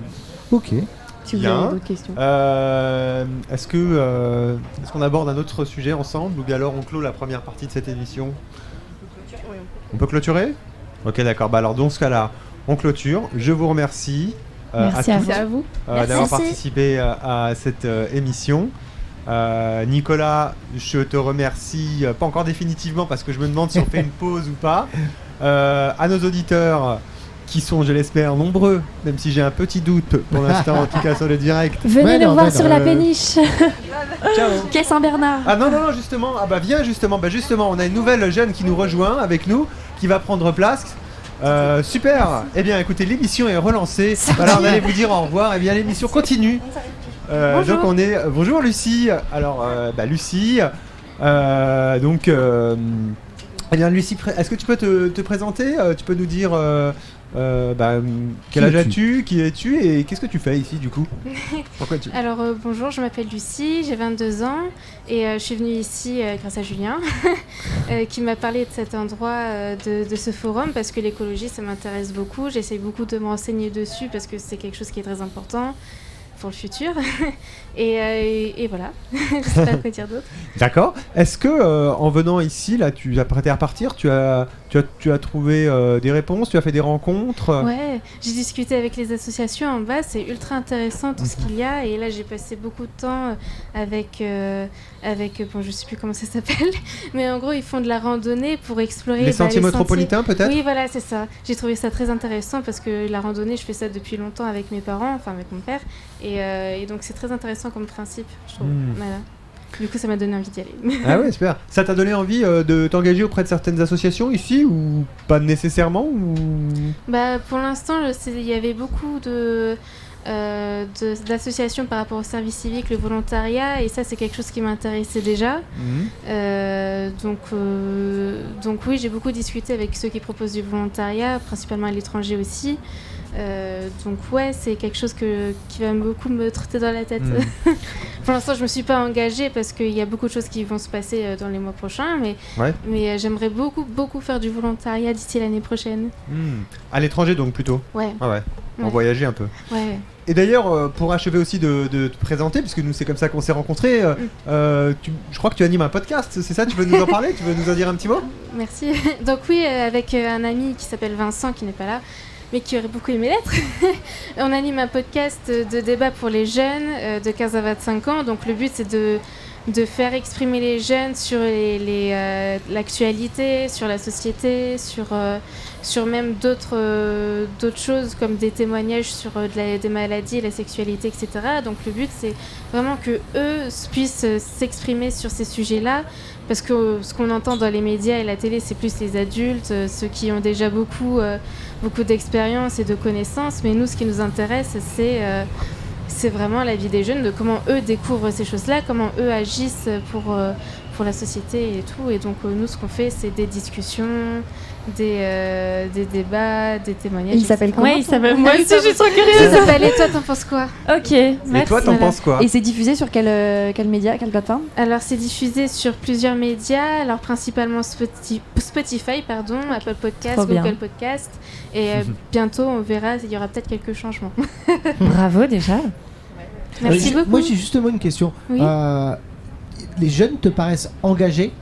Speaker 7: Ok.
Speaker 2: Si vous avez d'autres questions.
Speaker 1: Est-ce qu'on aborde un autre sujet ensemble ou bien alors on clôt la première partie de cette émission ? On peut clôturer ? Ok, d'accord. Alors dans ce cas-là, on clôture. Je vous remercie
Speaker 3: Merci à
Speaker 2: Merci à vous.
Speaker 1: d'avoir participé à cette émission. Nicolas, je te remercie, pas encore définitivement parce que je me demande si on fait une pause ou pas. À nos auditeurs, qui sont, je l'espère, nombreux, même si j'ai un petit doute pour l'instant, en tout cas sur le direct.
Speaker 3: Venez nous voir sur la péniche.
Speaker 1: Ciao.
Speaker 2: Quai Saint-Bernard.
Speaker 1: Ah non, justement, viens justement, on a une nouvelle jeune qui nous rejoint avec nous, qui va prendre place. Super. Eh bien, écoutez, l'émission est relancée. Alors, on allait vous dire au revoir. Eh bien, l'émission continue. Donc, bonjour Lucie. Alors, Lucie. Eh bien, Lucie, est-ce que tu peux te présenter? Tu peux nous dire quel âge as-tu, qui es-tu et qu'est-ce que tu fais ici du coup?
Speaker 8: Alors bonjour, je m'appelle Lucie, j'ai 22 ans et je suis venue ici grâce à Julien qui m'a parlé de cet endroit, de ce forum parce que l'écologie ça m'intéresse beaucoup. J'essaye beaucoup de me renseigner dessus parce que c'est quelque chose qui est très important pour le futur. et voilà, je sais pas quoi dire d'autre.
Speaker 1: D'accord. Est-ce que en venant ici, là, tu as prêté à partir, tu as trouvé des réponses, tu as fait des rencontres?
Speaker 8: Ouais, j'ai discuté avec les associations en bas, c'est ultra intéressant tout ce qu'il y a. Et là, j'ai passé beaucoup de temps avec bon, je sais plus comment ça s'appelle, mais en gros, ils font de la randonnée pour explorer
Speaker 1: les sentiers métropolitains, peut-être?
Speaker 8: Oui, voilà, c'est ça. J'ai trouvé ça très intéressant parce que la randonnée, je fais ça depuis longtemps avec mes parents, enfin avec mon père, et donc c'est très intéressant comme principe, je trouve. Voilà. Du coup, ça m'a donné envie d'y aller.
Speaker 1: Ah ouais, super. Ça t'a donné envie de t'engager auprès de certaines associations ici ou pas nécessairement ou...
Speaker 8: Pour l'instant, il y avait beaucoup d'associations par rapport au service civique, le volontariat, et ça, c'est quelque chose qui m'intéressait déjà. Donc oui, j'ai beaucoup discuté avec ceux qui proposent du volontariat, principalement à l'étranger aussi. Donc ouais, c'est quelque chose qui va beaucoup me trotter dans la tête. Pour l'instant, je me suis pas engagée parce qu'il y a beaucoup de choses qui vont se passer dans les mois prochains, mais j'aimerais beaucoup faire du volontariat d'ici l'année prochaine.
Speaker 1: À l'étranger donc plutôt?
Speaker 8: Ouais.
Speaker 1: Ah ouais. En voyager un peu.
Speaker 8: Ouais.
Speaker 1: Et d'ailleurs, pour achever aussi de te présenter, puisque nous c'est comme ça qu'on s'est rencontrés, je crois que tu animes un podcast, c'est ça? Tu veux nous en parler? Tu veux nous en dire un petit mot?
Speaker 8: Merci. Donc oui, avec un ami qui s'appelle Vincent, qui n'est pas là, mais qui aurait beaucoup aimé l'être. On anime un podcast de débat pour les jeunes de 15 à 25 ans. Donc le but c'est de faire exprimer les jeunes sur l'actualité, sur la société, sur même d'autres choses comme des témoignages sur des maladies, la sexualité, etc. Donc le but c'est vraiment que eux puissent s'exprimer sur ces sujets-là, parce que ce qu'on entend dans les médias et la télé, c'est plus les adultes, ceux qui ont déjà beaucoup d'expérience et de connaissances. Mais nous, ce qui nous intéresse, c'est vraiment la vie des jeunes, de comment eux découvrent ces choses-là, comment eux agissent pour la société et tout. Et donc nous, ce qu'on fait, c'est des discussions, des débats, des témoignages.
Speaker 2: Il s'appelle comment?
Speaker 3: Ouais, il s'appelle... Moi aussi, je suis trop
Speaker 8: Ça
Speaker 3: curieuse.
Speaker 8: s'appelle Et toi, t'en penses quoi?
Speaker 3: Ok,
Speaker 1: Et
Speaker 3: merci.
Speaker 1: toi, t'en penses quoi?
Speaker 2: Et c'est diffusé sur quel média, quelle plateforme?
Speaker 8: Alors, c'est diffusé sur plusieurs médias, alors principalement Spotify, Apple Podcast,
Speaker 2: Trop bien.
Speaker 8: Google Podcast. Et bientôt, on verra, il y aura peut-être quelques changements.
Speaker 3: Bravo déjà.
Speaker 8: Merci beaucoup.
Speaker 7: Moi, j'ai justement une question.
Speaker 8: Oui.
Speaker 7: Les jeunes te paraissent engagés?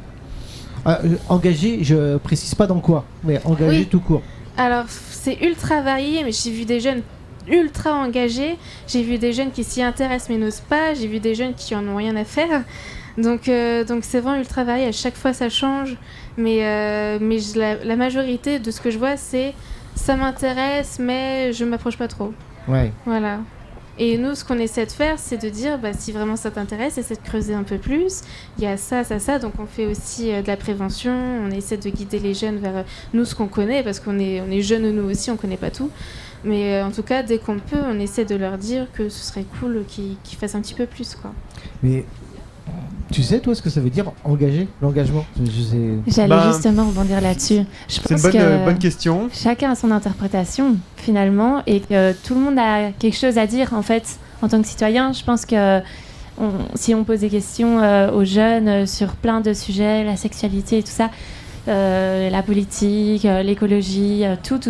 Speaker 7: Engagés, je précise pas dans quoi, mais engagés
Speaker 8: Oui.
Speaker 7: tout court.
Speaker 8: Alors, c'est ultra varié, mais j'ai vu des jeunes ultra engagés. J'ai vu des jeunes qui s'y intéressent mais n'osent pas. J'ai vu des jeunes qui en ont rien à faire. Donc c'est vraiment ultra varié. À chaque fois, ça change. Mais la majorité de ce que je vois, c'est ça m'intéresse, mais je m'approche pas trop.
Speaker 7: Ouais.
Speaker 8: Voilà. Et nous, ce qu'on essaie de faire, c'est de dire, si vraiment ça t'intéresse, essaie de creuser un peu plus. Il y a ça. Donc on fait aussi de la prévention. On essaie de guider les jeunes vers nous ce qu'on connaît, parce qu'on est jeunes nous aussi, on connaît pas tout. Mais en tout cas, dès qu'on peut, on essaie de leur dire que ce serait cool qu'ils fassent un petit peu plus, quoi.
Speaker 7: Mais tu sais, toi, ce que ça veut dire engager, l'engagement?
Speaker 3: J'allais justement rebondir là-dessus. Je
Speaker 1: C'est
Speaker 3: pense
Speaker 1: une bonne question.
Speaker 3: chacun a son interprétation finalement, et que tout le monde a quelque chose à dire en fait en tant que citoyen. Je pense que si on pose des questions aux jeunes sur plein de sujets, la sexualité et tout ça, la politique, l'écologie, tout,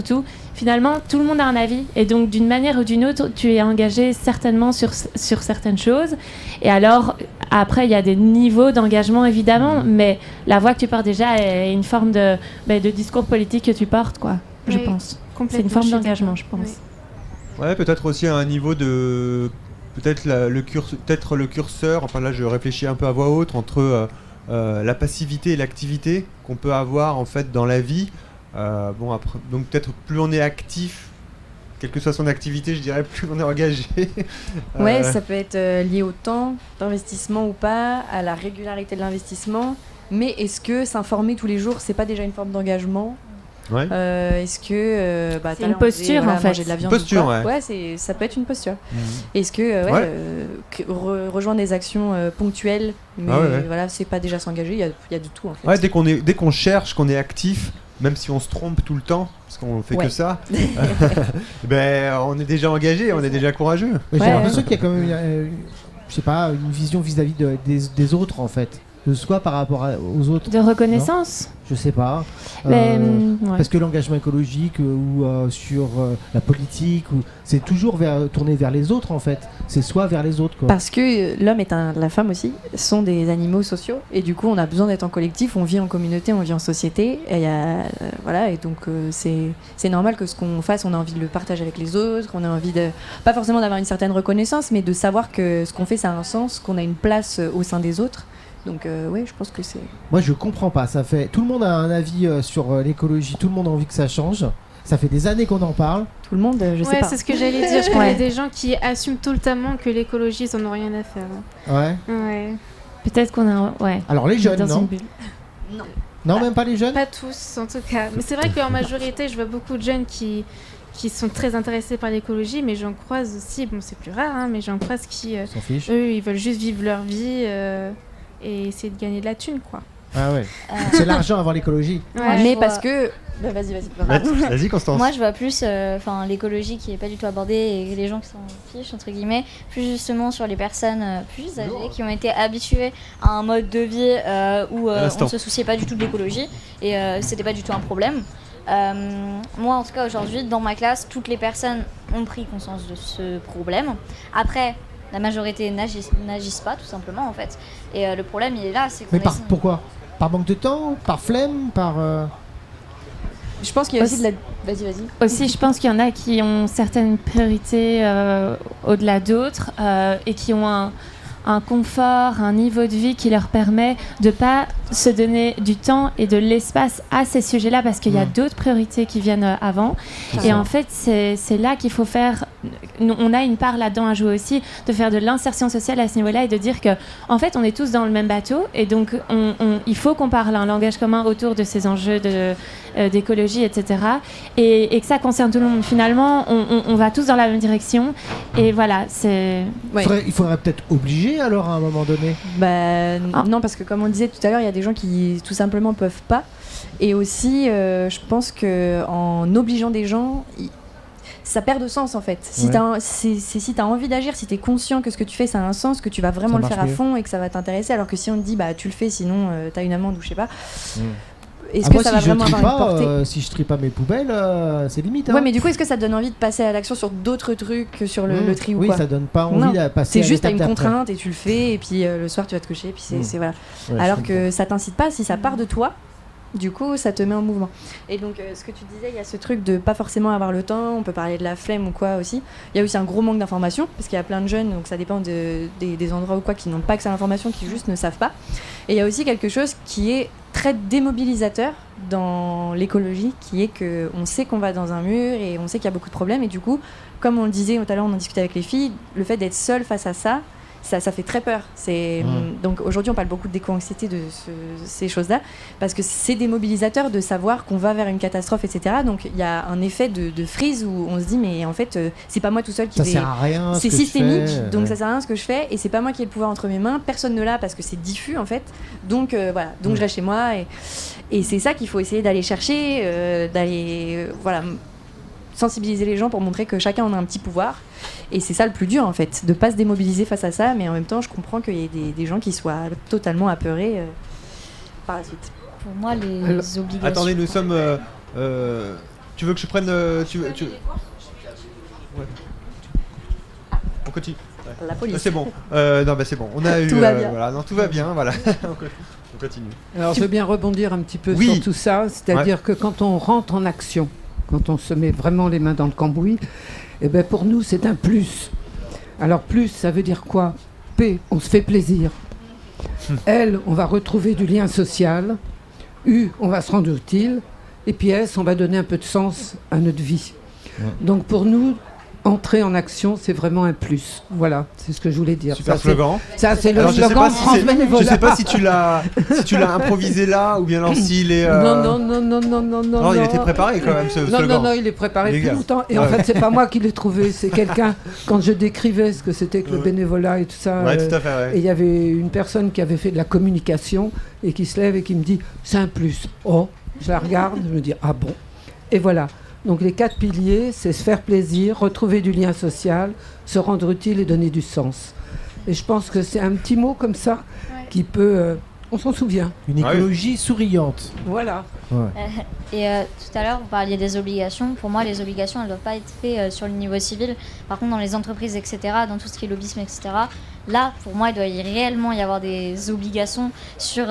Speaker 3: finalement tout le monde a un avis, et donc d'une manière ou d'une autre tu es engagé certainement sur certaines choses. Et alors après il y a des niveaux d'engagement évidemment, mais la voix que tu portes déjà est une forme de discours politique que tu portes, quoi. Je
Speaker 8: Oui,
Speaker 3: pense
Speaker 8: complètement,
Speaker 3: c'est une forme
Speaker 8: je suis
Speaker 3: d'engagement,
Speaker 8: d'accord.
Speaker 3: je pense.
Speaker 8: Oui.
Speaker 1: Ouais, peut-être aussi à un niveau de... Peut-être le curseur, enfin là je réfléchis un peu à voix haute, entre la passivité et l'activité qu'on peut avoir en fait dans la vie. Bon, après, donc peut-être plus on est actif, quelle que soit son activité, je dirais, plus on est engagé.
Speaker 2: Ouais, ça peut être lié au temps d'investissement ou pas, à la régularité de l'investissement. Mais est-ce que s'informer tous les jours, c'est pas déjà une forme d'engagement ?
Speaker 1: Ouais.
Speaker 2: Est-ce que
Speaker 3: c'est une posture en fait.
Speaker 2: Manger de la viande
Speaker 1: Posture,
Speaker 2: ou pas.
Speaker 1: ouais.
Speaker 2: Ça peut être une posture.
Speaker 1: Mhm.
Speaker 2: Est-ce que
Speaker 1: Ouais.
Speaker 2: rejoindre des actions ponctuelles, mais
Speaker 1: ouais.
Speaker 2: voilà, c'est pas déjà s'engager. Il y a de tout en fait.
Speaker 1: Ouais, dès qu'on cherche, qu'on est actif, même si on se trompe tout le temps, parce qu'on fait que ça, ben on est déjà engagé, on est déjà courageux.
Speaker 7: Mais j'ai
Speaker 2: Ouais.
Speaker 7: l'impression qu'il y a quand même, je sais pas, une vision vis-à-vis des autres en fait, soit par rapport aux autres.
Speaker 3: De reconnaissance.
Speaker 7: Je sais pas.
Speaker 3: Mais, ouais.
Speaker 7: Parce que l'engagement écologique ou sur la politique, c'est toujours tourné vers les autres en fait. C'est soit vers les autres quoi.
Speaker 2: Parce que l'homme et la femme aussi sont des animaux sociaux et du coup on a besoin d'être en collectif, on vit en communauté, on vit en société et voilà, et donc c'est normal que ce qu'on fasse, on a envie de le partager avec les autres, on a envie de pas forcément d'avoir une certaine reconnaissance, mais de savoir que ce qu'on fait ça a un sens, qu'on a une place au sein des autres. Donc oui, je pense que c'est...
Speaker 7: Moi je comprends pas, ça fait... Tout le monde a un avis sur l'écologie, tout le monde a envie que ça change. Ça fait des années qu'on en parle.
Speaker 2: Tout le monde, je sais pas.
Speaker 8: C'est ce que j'allais dire. Je connais des gens qui assument totalement que l'écologie, ils en ont rien à faire.
Speaker 7: Ouais.
Speaker 8: Ouais.
Speaker 3: Peut-être qu'on a... Ouais.
Speaker 7: Alors les jeunes,
Speaker 3: Dans
Speaker 7: non
Speaker 3: une bulle.
Speaker 7: Non, même pas les jeunes.
Speaker 8: Pas tous, en tout cas. Mais c'est vrai qu'en majorité, je vois beaucoup de jeunes qui sont très intéressés par l'écologie, mais j'en croise aussi, bon c'est plus rare, hein, mais j'en croise qui,
Speaker 7: S'en fichent.
Speaker 8: eux, ils veulent juste vivre leur vie et essayer de gagner de la thune, quoi.
Speaker 7: Ah ouais. C'est l'argent avant l'écologie.
Speaker 4: Ouais,
Speaker 2: mais
Speaker 4: je
Speaker 2: parce
Speaker 4: vois-
Speaker 2: que... Vas-y.
Speaker 1: Vas-y Constance.
Speaker 4: Moi, je vois plus l'écologie qui est pas du tout abordée et les gens qui s'en fichent, entre guillemets, plus justement sur les personnes plus âgées qui ont été habituées à un mode de vie où on ne se souciait pas du tout de l'écologie et c'était pas du tout un problème. Moi, en tout cas, aujourd'hui, dans ma classe, toutes les personnes ont pris conscience de ce problème. Après, la majorité n'agissent pas, tout simplement, en fait. Et le problème, il est là, c'est qu'on
Speaker 7: Mais pourquoi? Par manque de temps? Par flemme? Par...
Speaker 2: Je pense qu'il y a aussi de la... Vas-y.
Speaker 3: Aussi, je pense qu'il y en a qui ont certaines priorités au-delà d'autres et qui ont un confort, un niveau de vie qui leur permet de ne pas se donner du temps et de l'espace à ces sujets-là parce qu'il y a d'autres priorités qui viennent avant. Et en fait, c'est là qu'il faut faire... On a une part là-dedans à jouer aussi, de faire de l'insertion sociale à ce niveau-là et de dire que, en fait, on est tous dans le même bateau et donc il faut qu'on parle un langage commun autour de ces enjeux d'écologie, etc. Et que ça concerne tout le monde. Finalement, on va tous dans la même direction et voilà, c'est...
Speaker 2: Ouais.
Speaker 7: Il faudrait peut-être obliger alors à un moment donné.
Speaker 2: Non, parce que comme on disait tout à l'heure, il y a des gens qui tout simplement peuvent pas. Et aussi, je pense que en obligeant des gens, ça perd de sens en fait. Si t'as envie d'agir, si t'es conscient que ce que tu fais ça a un sens, que tu vas vraiment le faire à fond et que ça va t'intéresser, alors que si on te dit bah tu le fais sinon t'as une amende ou je sais pas. Est-ce que ça va vraiment avoir une portée
Speaker 7: si je trie pas mes poubelles, c'est limite. Hein.
Speaker 2: Ouais, mais du coup, est-ce que ça te donne envie de passer à l'action sur d'autres trucs que sur le tri ou
Speaker 7: oui,
Speaker 2: quoi?
Speaker 7: ça donne pas envie de passer à
Speaker 2: c'est juste à une
Speaker 7: l'étape d'après.
Speaker 2: contrainte et tu le fais et puis le soir tu vas te coucher et puis c'est voilà.
Speaker 7: Ouais,
Speaker 2: alors que ça t'incite pas, si ça part de toi, du coup ça te met en mouvement. Et donc ce que tu disais, il y a ce truc de pas forcément avoir le temps, on peut parler de la flemme ou quoi aussi. Il y a aussi un gros manque d'information parce qu'il y a plein de jeunes, donc ça dépend des endroits ou quoi, qui n'ont pas accès à l'information, qui juste ne savent pas. Et il y a aussi quelque chose qui est très démobilisateur dans l'écologie, qui est que on sait qu'on va dans un mur et on sait qu'il y a beaucoup de problèmes et du coup, comme on le disait tout à l'heure, on en discutait avec les filles, le fait d'être seul face à ça fait très peur. Donc aujourd'hui, on parle beaucoup d'éco-anxiété, de ces choses-là, parce que c'est démobilisateur de savoir qu'on va vers une catastrophe, etc. Donc il y a un effet de freeze où on se dit, mais en fait, c'est pas moi tout seul qui
Speaker 7: ça sert à rien.
Speaker 2: C'est
Speaker 7: ce que
Speaker 2: systémique,
Speaker 7: je fais,
Speaker 2: donc ça sert à rien ce que je fais, et c'est pas moi qui ai le pouvoir entre mes mains. Personne ne l'a parce que c'est diffus en fait. Donc voilà. Donc je reste chez moi et c'est ça qu'il faut essayer d'aller chercher, voilà. Sensibiliser les gens pour montrer que chacun en a un petit pouvoir, et c'est ça le plus dur en fait, de pas se démobiliser face à ça, mais en même temps je comprends qu'il y ait des gens qui soient totalement apeurés par la suite.
Speaker 4: Pour moi, les obligations...
Speaker 1: Attendez, nous sommes... tu veux que je prenne... Ouais. On continue. Ouais.
Speaker 2: La police.
Speaker 1: C'est bon. Non, c'est bon. On a eu...
Speaker 2: Tout va bien.
Speaker 1: Voilà, non, tout va bien, voilà. On continue.
Speaker 6: Alors, je veux bien rebondir un petit peu sur tout ça, c'est-à-dire que quand on rentre en action, quand on se met vraiment les mains dans le cambouis, eh ben pour nous, c'est un plus. Alors, plus, ça veut dire quoi? P, on se fait plaisir. L, on va retrouver du lien social. U, on va se rendre utile. Et puis S, on va donner un peu de sens à notre vie.
Speaker 7: Ouais.
Speaker 6: Donc pour nous, entrer en action, c'est vraiment un plus. Voilà, c'est ce que je voulais dire.
Speaker 1: Super
Speaker 6: Ça,
Speaker 1: slogan.
Speaker 6: c'est le
Speaker 1: Alors, je sais
Speaker 6: slogan
Speaker 1: pas si
Speaker 6: France
Speaker 1: c'est-
Speaker 6: Bénévolat.
Speaker 1: Je sais pas si tu l'as improvisé là ou bien alors s'il est.
Speaker 6: Non.
Speaker 1: Non, il était préparé quand même ce slogan.
Speaker 6: Non, il est préparé
Speaker 1: Les
Speaker 6: depuis
Speaker 1: gars.
Speaker 6: longtemps. Et en
Speaker 1: Ouais.
Speaker 6: fait, c'est pas moi qui l'ai trouvé, c'est quelqu'un, quand je décrivais ce que c'était que le bénévolat et tout ça.
Speaker 1: Ouais, tout à fait. Ouais.
Speaker 6: Et il y avait une personne qui avait fait de la communication et qui se lève et qui me dit c'est un plus. Oh, je la regarde, je me dis ah bon. Et voilà. Donc les 4 piliers, c'est se faire plaisir, retrouver du lien social, se rendre utile et donner du sens. Et je pense que c'est un petit mot comme ça qui peut... on s'en souvient.
Speaker 7: Une écologie souriante.
Speaker 6: Voilà.
Speaker 7: Ouais.
Speaker 4: Et tout à l'heure, vous parliez des obligations. Pour moi, les obligations, elles ne doivent pas être faites sur le niveau civil. Par contre, dans les entreprises, etc., dans tout ce qui est lobbyisme, etc., là, pour moi, il doit réellement y avoir des obligations sur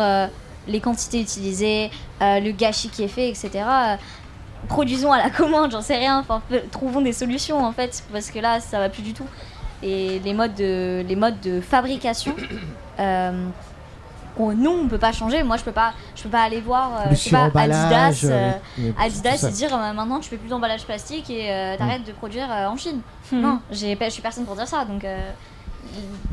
Speaker 4: les quantités utilisées, le gâchis qui est fait, etc. Produisons à la commande, j'en sais rien. Enfin, trouvons des solutions, en fait, parce que là, ça va plus du tout. Et les modes de fabrication... nous on peut pas changer. Moi je peux pas aller voir
Speaker 7: Le
Speaker 4: je sais pas,
Speaker 7: suremballage,
Speaker 4: Adidas
Speaker 7: tout ça.
Speaker 4: et dire maintenant tu fais plus d'emballage plastique et t'arrêtes de produire en Chine.
Speaker 3: Mhm.
Speaker 4: Non, je suis personne pour dire ça, donc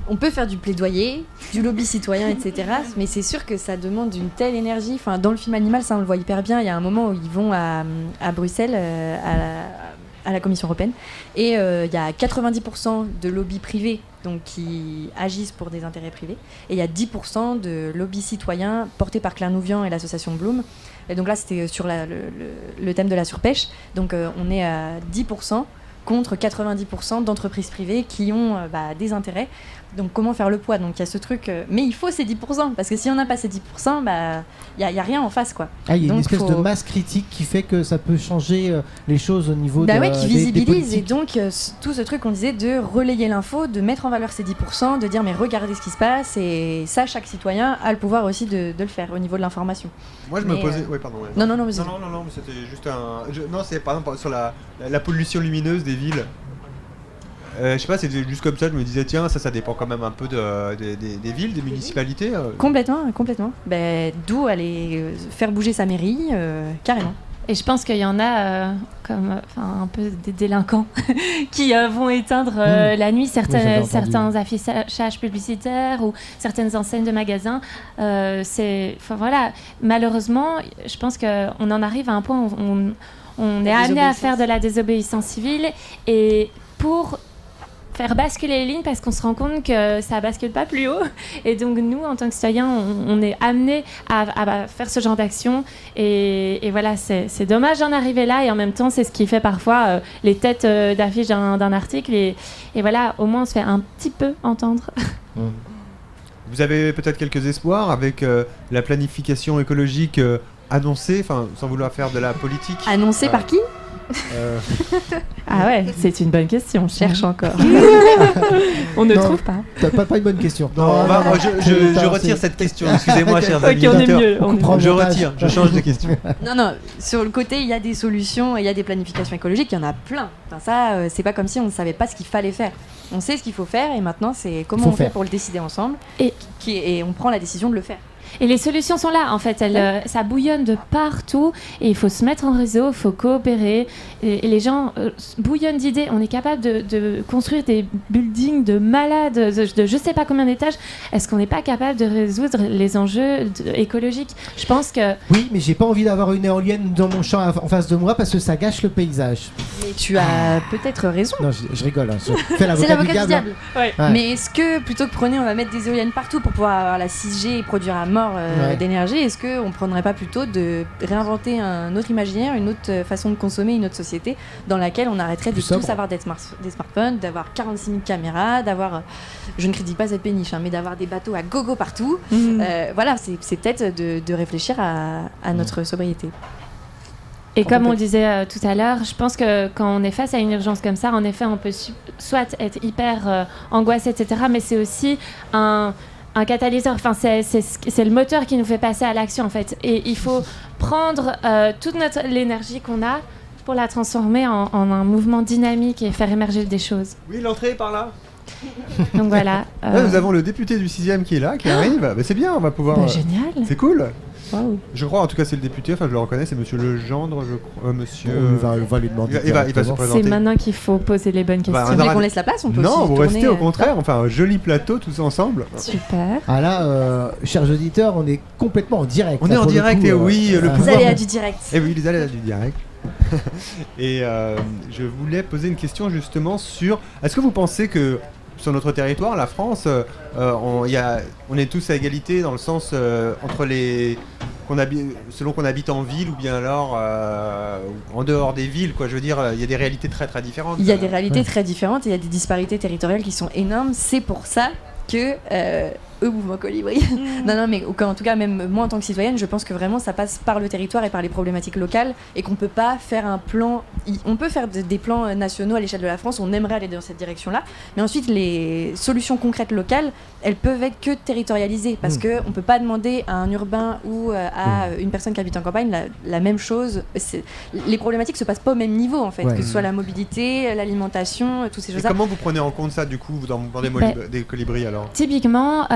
Speaker 2: On peut faire du plaidoyer, du lobby citoyen, etc. Mais c'est sûr que ça demande une telle énergie. Enfin, dans le film Animal, ça on le voit hyper bien. Il y a un moment où ils vont à Bruxelles, à la Commission européenne, et il y a 90% de lobbies privés donc, qui agissent pour des intérêts privés, et il y a 10% de lobbies citoyens portés par Claire Nouvian et l'association Bloom. Et donc là, c'était sur le thème de la surpêche. Donc on est à 10% contre 90% d'entreprises privées qui ont des intérêts. Donc comment faire le poids? Donc il y a ce truc, mais il faut ces 10%, parce que si on n'a pas ces 10%, il y a rien en face, quoi.
Speaker 7: Ah, il y a une
Speaker 2: Donc,
Speaker 7: espèce de masse critique qui fait que ça peut changer les choses au niveau
Speaker 2: Bah
Speaker 7: de,
Speaker 2: ouais, qui
Speaker 7: des
Speaker 2: visibilise, et
Speaker 7: politiques.
Speaker 2: donc tout ce truc qu'on disait de relayer l'info, de mettre en valeur ces 10%, de dire mais regardez ce qui se passe, et ça chaque citoyen a le pouvoir aussi de le faire au niveau de l'information.
Speaker 1: Moi je me posais. Oui, pardon. Ouais.
Speaker 2: Non, mais
Speaker 1: Non, mais c'était juste un. Non, c'est par exemple sur la pollution lumineuse des villes. Je sais pas, c'était juste comme ça, je me disais, tiens, ça dépend quand même un peu des villes, des municipalités.
Speaker 2: Complètement. D'où aller faire bouger sa mairie, carrément.
Speaker 3: Et je pense qu'il y en a un peu des délinquants qui vont éteindre la nuit certains affichages publicitaires ou certaines enseignes de magasins. Malheureusement, je pense qu'on en arrive à un point où on est amené à faire de la désobéissance civile, et pour faire basculer les lignes, parce qu'on se rend compte que ça bascule pas plus haut, et donc nous en tant que citoyens on est amenés à faire ce genre d'action, et voilà, c'est dommage d'en arriver là, et en même temps c'est ce qui fait parfois les têtes d'affiche d'un article, et voilà, au moins on se fait un petit peu entendre.
Speaker 1: Vous avez peut-être quelques espoirs avec la planification écologique annoncée, enfin sans vouloir faire de la politique.
Speaker 2: Annoncée par qui?
Speaker 3: Ah ouais, c'est une bonne question, on cherche encore. On ne trouve pas.
Speaker 7: T'as pas une bonne question.
Speaker 1: Non, je retire cette question, excusez-moi chers amis auditeurs. Je retire, je change de question.
Speaker 2: Non, sur le côté, il y a des solutions, il y a des planifications écologiques, il y en a plein. Enfin, ça, c'est pas comme si on ne savait pas ce qu'il fallait faire. On sait ce qu'il faut faire, et maintenant, c'est comment on fait pour le décider ensemble, et on prend la décision de le faire.
Speaker 3: Et les solutions sont là, en fait, ça bouillonne de partout, et il faut se mettre en réseau, il faut coopérer, et les gens bouillonnent d'idées. On est capable de construire des buildings de malades, de je sais pas combien d'étages. Est-ce qu'on n'est pas capable de résoudre les enjeux écologiques? Je pense que...
Speaker 7: Oui, mais j'ai pas envie d'avoir une éolienne dans mon champ en face de moi, parce que ça gâche le paysage.
Speaker 2: Mais tu as peut-être raison.
Speaker 7: Non, je rigole, je fais
Speaker 2: C'est l'avocat du diable.
Speaker 3: Ouais.
Speaker 2: Ouais. Mais est-ce que, plutôt que on va mettre des éoliennes partout pour pouvoir avoir la 6G et produire à mort d'énergie, est-ce qu'on prendrait pas plutôt de réinventer un autre imaginaire, une autre façon de consommer, une autre société dans laquelle on arrêterait de tous avoir des smartphones, d'avoir 46 000 caméras, d'avoir, je ne critique pas cette péniche, mais d'avoir des bateaux à gogo partout. Voilà, c'est peut-être de réfléchir à notre sobriété.
Speaker 3: Et comme on le disait tout à l'heure, je pense que quand on est face à une urgence comme ça, en effet, on peut soit être hyper angoissé, etc., mais c'est aussi un catalyseur, enfin c'est le moteur qui nous fait passer à l'action, en fait, et il faut prendre toute l'énergie qu'on a pour la transformer en un mouvement dynamique et faire émerger des choses.
Speaker 1: Oui, l'entrée est par là.
Speaker 3: Donc voilà.
Speaker 1: Là, nous avons le député du 6e qui est là, qui arrive. Bah, c'est bien, on va pouvoir.
Speaker 3: Génial.
Speaker 1: C'est cool.
Speaker 3: Wow.
Speaker 1: Je crois, en tout cas, c'est le député. Enfin, je le reconnais, c'est Monsieur Legendre, je crois. Monsieur.
Speaker 7: On va lui demander.
Speaker 1: Il va se
Speaker 7: directement.
Speaker 1: présenter.
Speaker 3: C'est maintenant qu'il faut poser les bonnes questions.
Speaker 1: Bah,
Speaker 2: Si vous voulez qu'on laisse la place, on peut
Speaker 1: Non,
Speaker 2: aussi
Speaker 1: vous
Speaker 2: tourner,
Speaker 1: restez au contraire. Enfin, un joli plateau tous ensemble.
Speaker 3: Super.
Speaker 7: Ah là, chers auditeurs, on est complètement en direct.
Speaker 1: On
Speaker 7: là,
Speaker 1: est en
Speaker 7: pour le
Speaker 1: direct
Speaker 7: coup,
Speaker 1: et oui, le
Speaker 2: Les
Speaker 1: pouvoir.
Speaker 2: aléas du direct.
Speaker 1: Et oui, les aléas du direct. Et je voulais poser une question justement sur. Est-ce que vous pensez que sur notre territoire, la France, on est tous à égalité dans le sens entre les. Selon qu'on habite en ville ou bien alors en dehors des villes, quoi. Je veux dire, il y a des réalités très très différentes.
Speaker 2: Il y a des réalités très différentes et il y a des disparités territoriales qui sont énormes. C'est pour ça que mouvement Colibri. non, mais en tout cas, même moi en tant que citoyenne, je pense que vraiment ça passe par le territoire et par les problématiques locales et qu'on peut pas faire un plan. On peut faire des plans nationaux à l'échelle de la France, on aimerait aller dans cette direction-là, mais ensuite les solutions concrètes locales, elles peuvent être que territorialisées parce que on peut pas demander à un urbain ou à une personne qui habite en campagne la même chose. Les problématiques se passent pas au même niveau en fait, que ce soit la mobilité, l'alimentation, tous ces choses-là.
Speaker 1: Et comment vous prenez en compte ça du coup dans des colibris alors?
Speaker 3: Typiquement,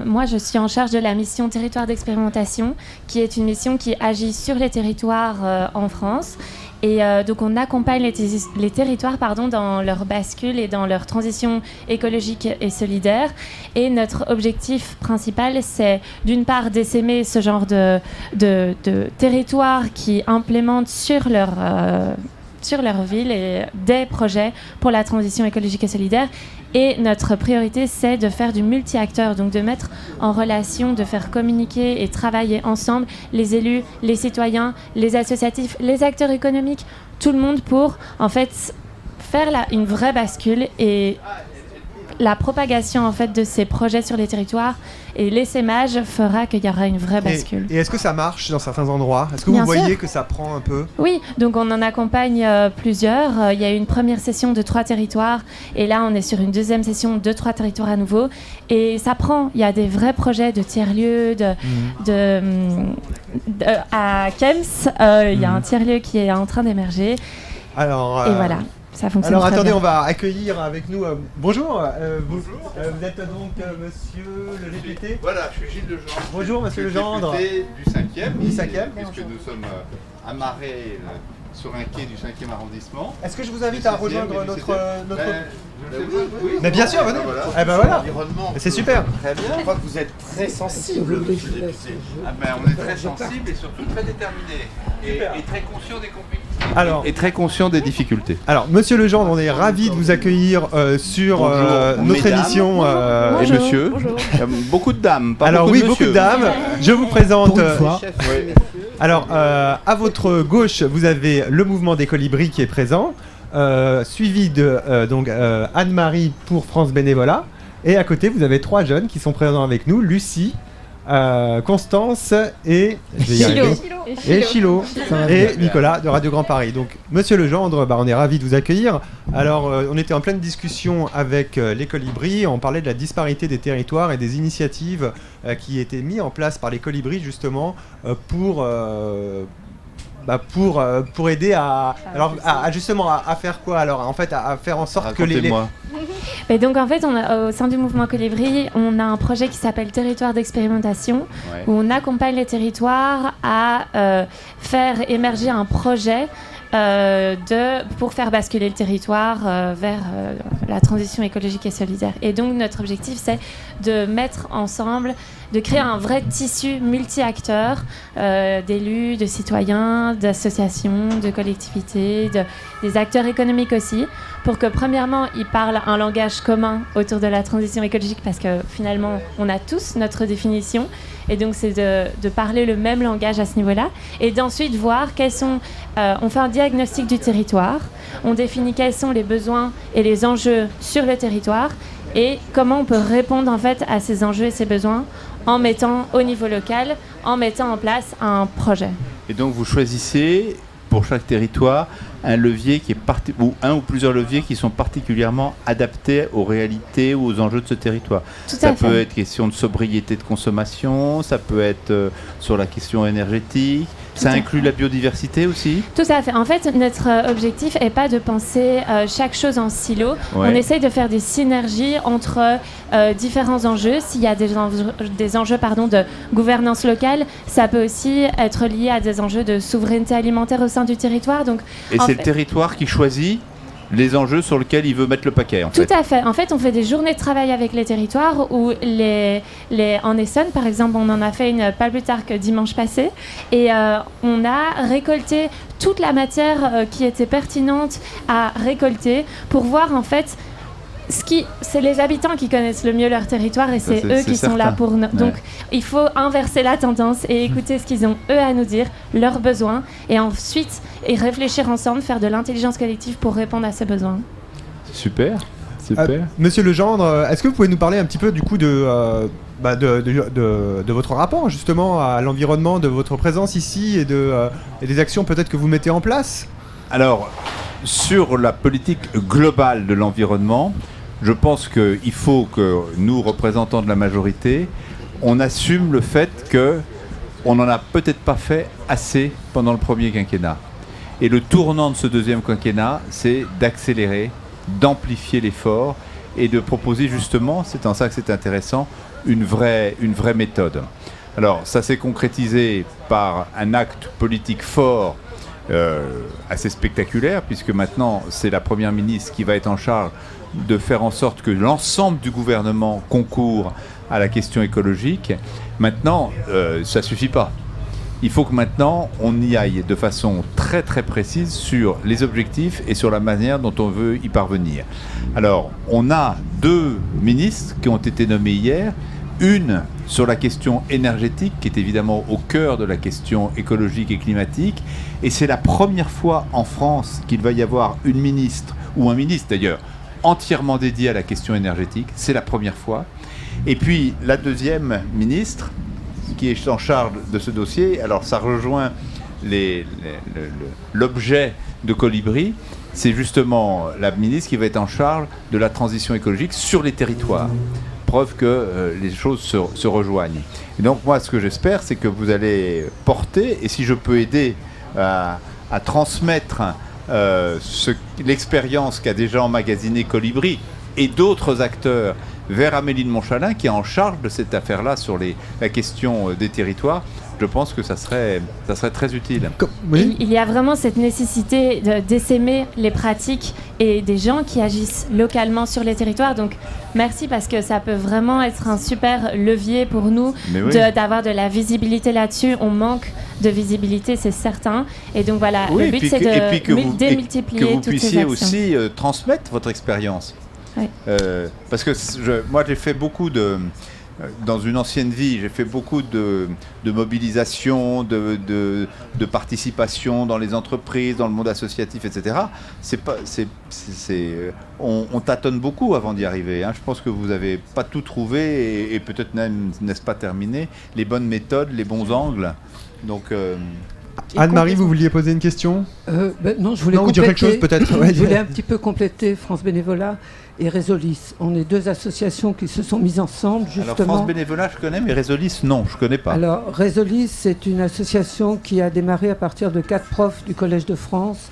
Speaker 3: moi je suis en charge de la mission Territoire d'expérimentation, qui est une mission qui agit sur les territoires en France. Et donc on accompagne les territoires dans leur bascule et dans leur transition écologique et solidaire. Et notre objectif principal, c'est d'une part d'essaimer ce genre de territoires qui implémentent sur leur ville et des projets pour la transition écologique et solidaire. Et notre priorité, c'est de faire du multi-acteur, donc de mettre en relation, de faire communiquer et travailler ensemble les élus, les citoyens, les associatifs, les acteurs économiques, tout le monde pour en fait faire une vraie bascule et la propagation en fait de ces projets sur les territoires et l'essaimage fera qu'il y aura une vraie bascule.
Speaker 1: Et est-ce que ça marche dans certains endroits? Est-ce que vous voyez que ça prend un peu?
Speaker 3: Oui, donc on en accompagne plusieurs. Il y a eu une première session de 3 territoires et là on est sur une deuxième session de 3 territoires à nouveau. Et ça prend, il y a des vrais projets de tiers-lieux, à Kems, il y a un tiers-lieu qui est en train d'émerger.
Speaker 1: Alors,
Speaker 3: et voilà. Ça fonctionne.
Speaker 1: Alors attendez,
Speaker 3: bien.
Speaker 1: on va accueillir avec nous. Bonjour, vous êtes donc monsieur le député?
Speaker 9: Voilà, je suis Gilles Legendre.
Speaker 1: Bonjour monsieur Legendre.
Speaker 9: Député du 5e.
Speaker 1: Du 5e.
Speaker 9: Puisque nous sommes amarrés sur un quai du 5e arrondissement.
Speaker 1: Est-ce que je vous invite à rejoindre notre...
Speaker 9: Oui,
Speaker 1: mais bien sûr, venez. Eh ben voilà. C'est super.
Speaker 9: Très bien. Je crois que vous êtes très sensible, monsieur le député. On est très sensible et surtout très déterminé. Et très conscient des compétences. Et très conscient des difficultés.
Speaker 1: Alors, monsieur Legendre, on est ravis de vous accueillir sur notre émission.
Speaker 9: Et monsieur.
Speaker 5: Bonjour.
Speaker 9: Beaucoup de dames. Pas
Speaker 1: Alors
Speaker 9: beaucoup
Speaker 1: oui,
Speaker 9: de
Speaker 1: beaucoup de
Speaker 9: monsieur.
Speaker 1: dames. Je vous présente.
Speaker 7: Pour une fois.
Speaker 1: Alors, à votre gauche, vous avez le mouvement des colibris qui est présent, suivi de Anne-Marie pour France Bénévolat. Et à côté, vous avez 3 jeunes qui sont présents avec nous, Lucie, Constance et Chilo et Nicolas de Radio Grand Paris. Donc monsieur Legendre, on est ravis de vous accueillir. Alors on était en pleine discussion avec les colibris, on parlait de la disparité des territoires et des initiatives qui étaient mises en place par les colibris justement pour aider à faire quoi alors en fait à faire en sorte que les
Speaker 3: Et donc en fait, au sein du mouvement Colibri, on a un projet qui s'appelle Territoire d'expérimentation, où on accompagne les territoires à faire émerger un projet pour faire basculer le territoire vers la transition écologique et solidaire. Et donc notre objectif, c'est de mettre ensemble, de créer un vrai tissu multi-acteurs d'élus, de citoyens, d'associations, de collectivités, des acteurs économiques aussi, pour que premièrement, ils parlent un langage commun autour de la transition écologique, parce que finalement, on a tous notre définition, et donc c'est de parler le même langage à ce niveau-là, et d'ensuite voir quels sont... on fait un diagnostic du territoire, on définit quels sont les besoins et les enjeux sur le territoire, et comment on peut répondre en fait à ces enjeux et ces besoins en mettant au niveau local, en mettant en place un projet.
Speaker 9: Et donc vous choisissez pour chaque territoire un levier qui est ou un ou plusieurs leviers qui sont particulièrement adaptés aux réalités ou aux enjeux de ce territoire. Ça peut être question de sobriété de consommation, ça peut être sur la question énergétique, Ça inclut la biodiversité aussi?
Speaker 3: Tout à fait. En fait, notre objectif n'est pas de penser chaque chose en silo.
Speaker 9: Ouais.
Speaker 3: On essaye de faire des synergies entre différents enjeux. S'il y a des enjeux de gouvernance locale, ça peut aussi être lié à des enjeux de souveraineté alimentaire au sein du territoire. Donc,
Speaker 9: et c'est le territoire qui choisit les enjeux sur lesquels il veut mettre le paquet, en fait.
Speaker 3: Tout à fait. En fait, on fait des journées de travail avec les territoires où en Essonne, par exemple, on en a fait une pas plus tard que dimanche passé. Et on a récolté toute la matière qui était pertinente à récolter pour voir, en fait, c'est les habitants qui connaissent le mieux leur territoire et c'est eux qui sont là pour nous. Donc, il faut inverser la tendance et écouter ce qu'ils ont, eux, à nous dire, leurs besoins, et ensuite réfléchir ensemble, faire de l'intelligence collective pour répondre à ces besoins.
Speaker 9: Super.
Speaker 1: Monsieur Legendre, est-ce que vous pouvez nous parler un petit peu du coup de votre rapport justement à l'environnement, de votre présence ici et des actions peut-être que vous mettez en place?
Speaker 9: Alors, sur la politique globale de l'environnement, je pense qu'il faut que nous, représentants de la majorité, on assume le fait qu'on n'en a peut-être pas fait assez pendant le premier quinquennat. Et le tournant de ce deuxième quinquennat, c'est d'accélérer, d'amplifier l'effort et de proposer justement, c'est en ça que c'est intéressant, une vraie méthode. Alors, ça s'est concrétisé par un acte politique fort, assez spectaculaire, puisque maintenant, c'est la Première ministre qui va être en charge de faire en sorte que l'ensemble du gouvernement concourt à la question écologique. Maintenant, ça ne suffit pas. Il faut que maintenant, on y aille de façon très très précise sur les objectifs et sur la manière dont on veut y parvenir. Alors, on a 2 ministres qui ont été nommés hier. Une sur la question énergétique, qui est évidemment au cœur de la question écologique et climatique. Et c'est la première fois en France qu'il va y avoir une ministre, ou un ministre d'ailleurs, entièrement dédié à la question énergétique. C'est la première fois. Et puis la deuxième ministre, qui est en charge de ce dossier, alors ça rejoint l'objet de Colibri, c'est justement la ministre qui va être en charge de la transition écologique sur les territoires. Preuve que les choses se rejoignent. Et donc moi, ce que j'espère, c'est que vous allez porter, et si je peux aider à transmettre l'expérience qu'a déjà emmagasinée Colibri et d'autres acteurs vers Amélie de Montchalin, qui est en charge de cette affaire-là sur la question des territoires, je pense que ça serait très utile.
Speaker 3: Oui. Il y a vraiment cette nécessité d'essaimer les pratiques et des gens qui agissent localement sur les territoires. Donc, merci, parce que ça peut vraiment être un super levier pour nous d'avoir de la visibilité là-dessus. On manque de visibilité, c'est certain. Et donc, voilà, le but, c'est de démultiplier toutes ces actions.
Speaker 9: Que vous puissiez aussi transmettre votre expérience.
Speaker 3: Oui.
Speaker 9: Parce que moi, j'ai fait beaucoup dans une ancienne vie, j'ai fait beaucoup de mobilisation, de participation dans les entreprises, dans le monde associatif, etc. On tâtonne beaucoup avant d'y arriver. Hein. Je pense que vous n'avez pas tout trouvé et peut-être même, n'est-ce pas terminé, les bonnes méthodes, les bons angles. Donc,
Speaker 1: Anne-Marie, vous vouliez poser une question?
Speaker 6: Non, je voulais
Speaker 1: dire quelque chose peut-être.
Speaker 6: Je voulais un petit peu compléter France Bénévolat et Résolis. On est 2 associations qui se sont mises ensemble, justement.
Speaker 9: Alors France Bénévolat, je connais, mais Résolis, non, je ne connais pas.
Speaker 6: Alors Résolis, c'est une association qui a démarré à partir de 4 profs du Collège de France,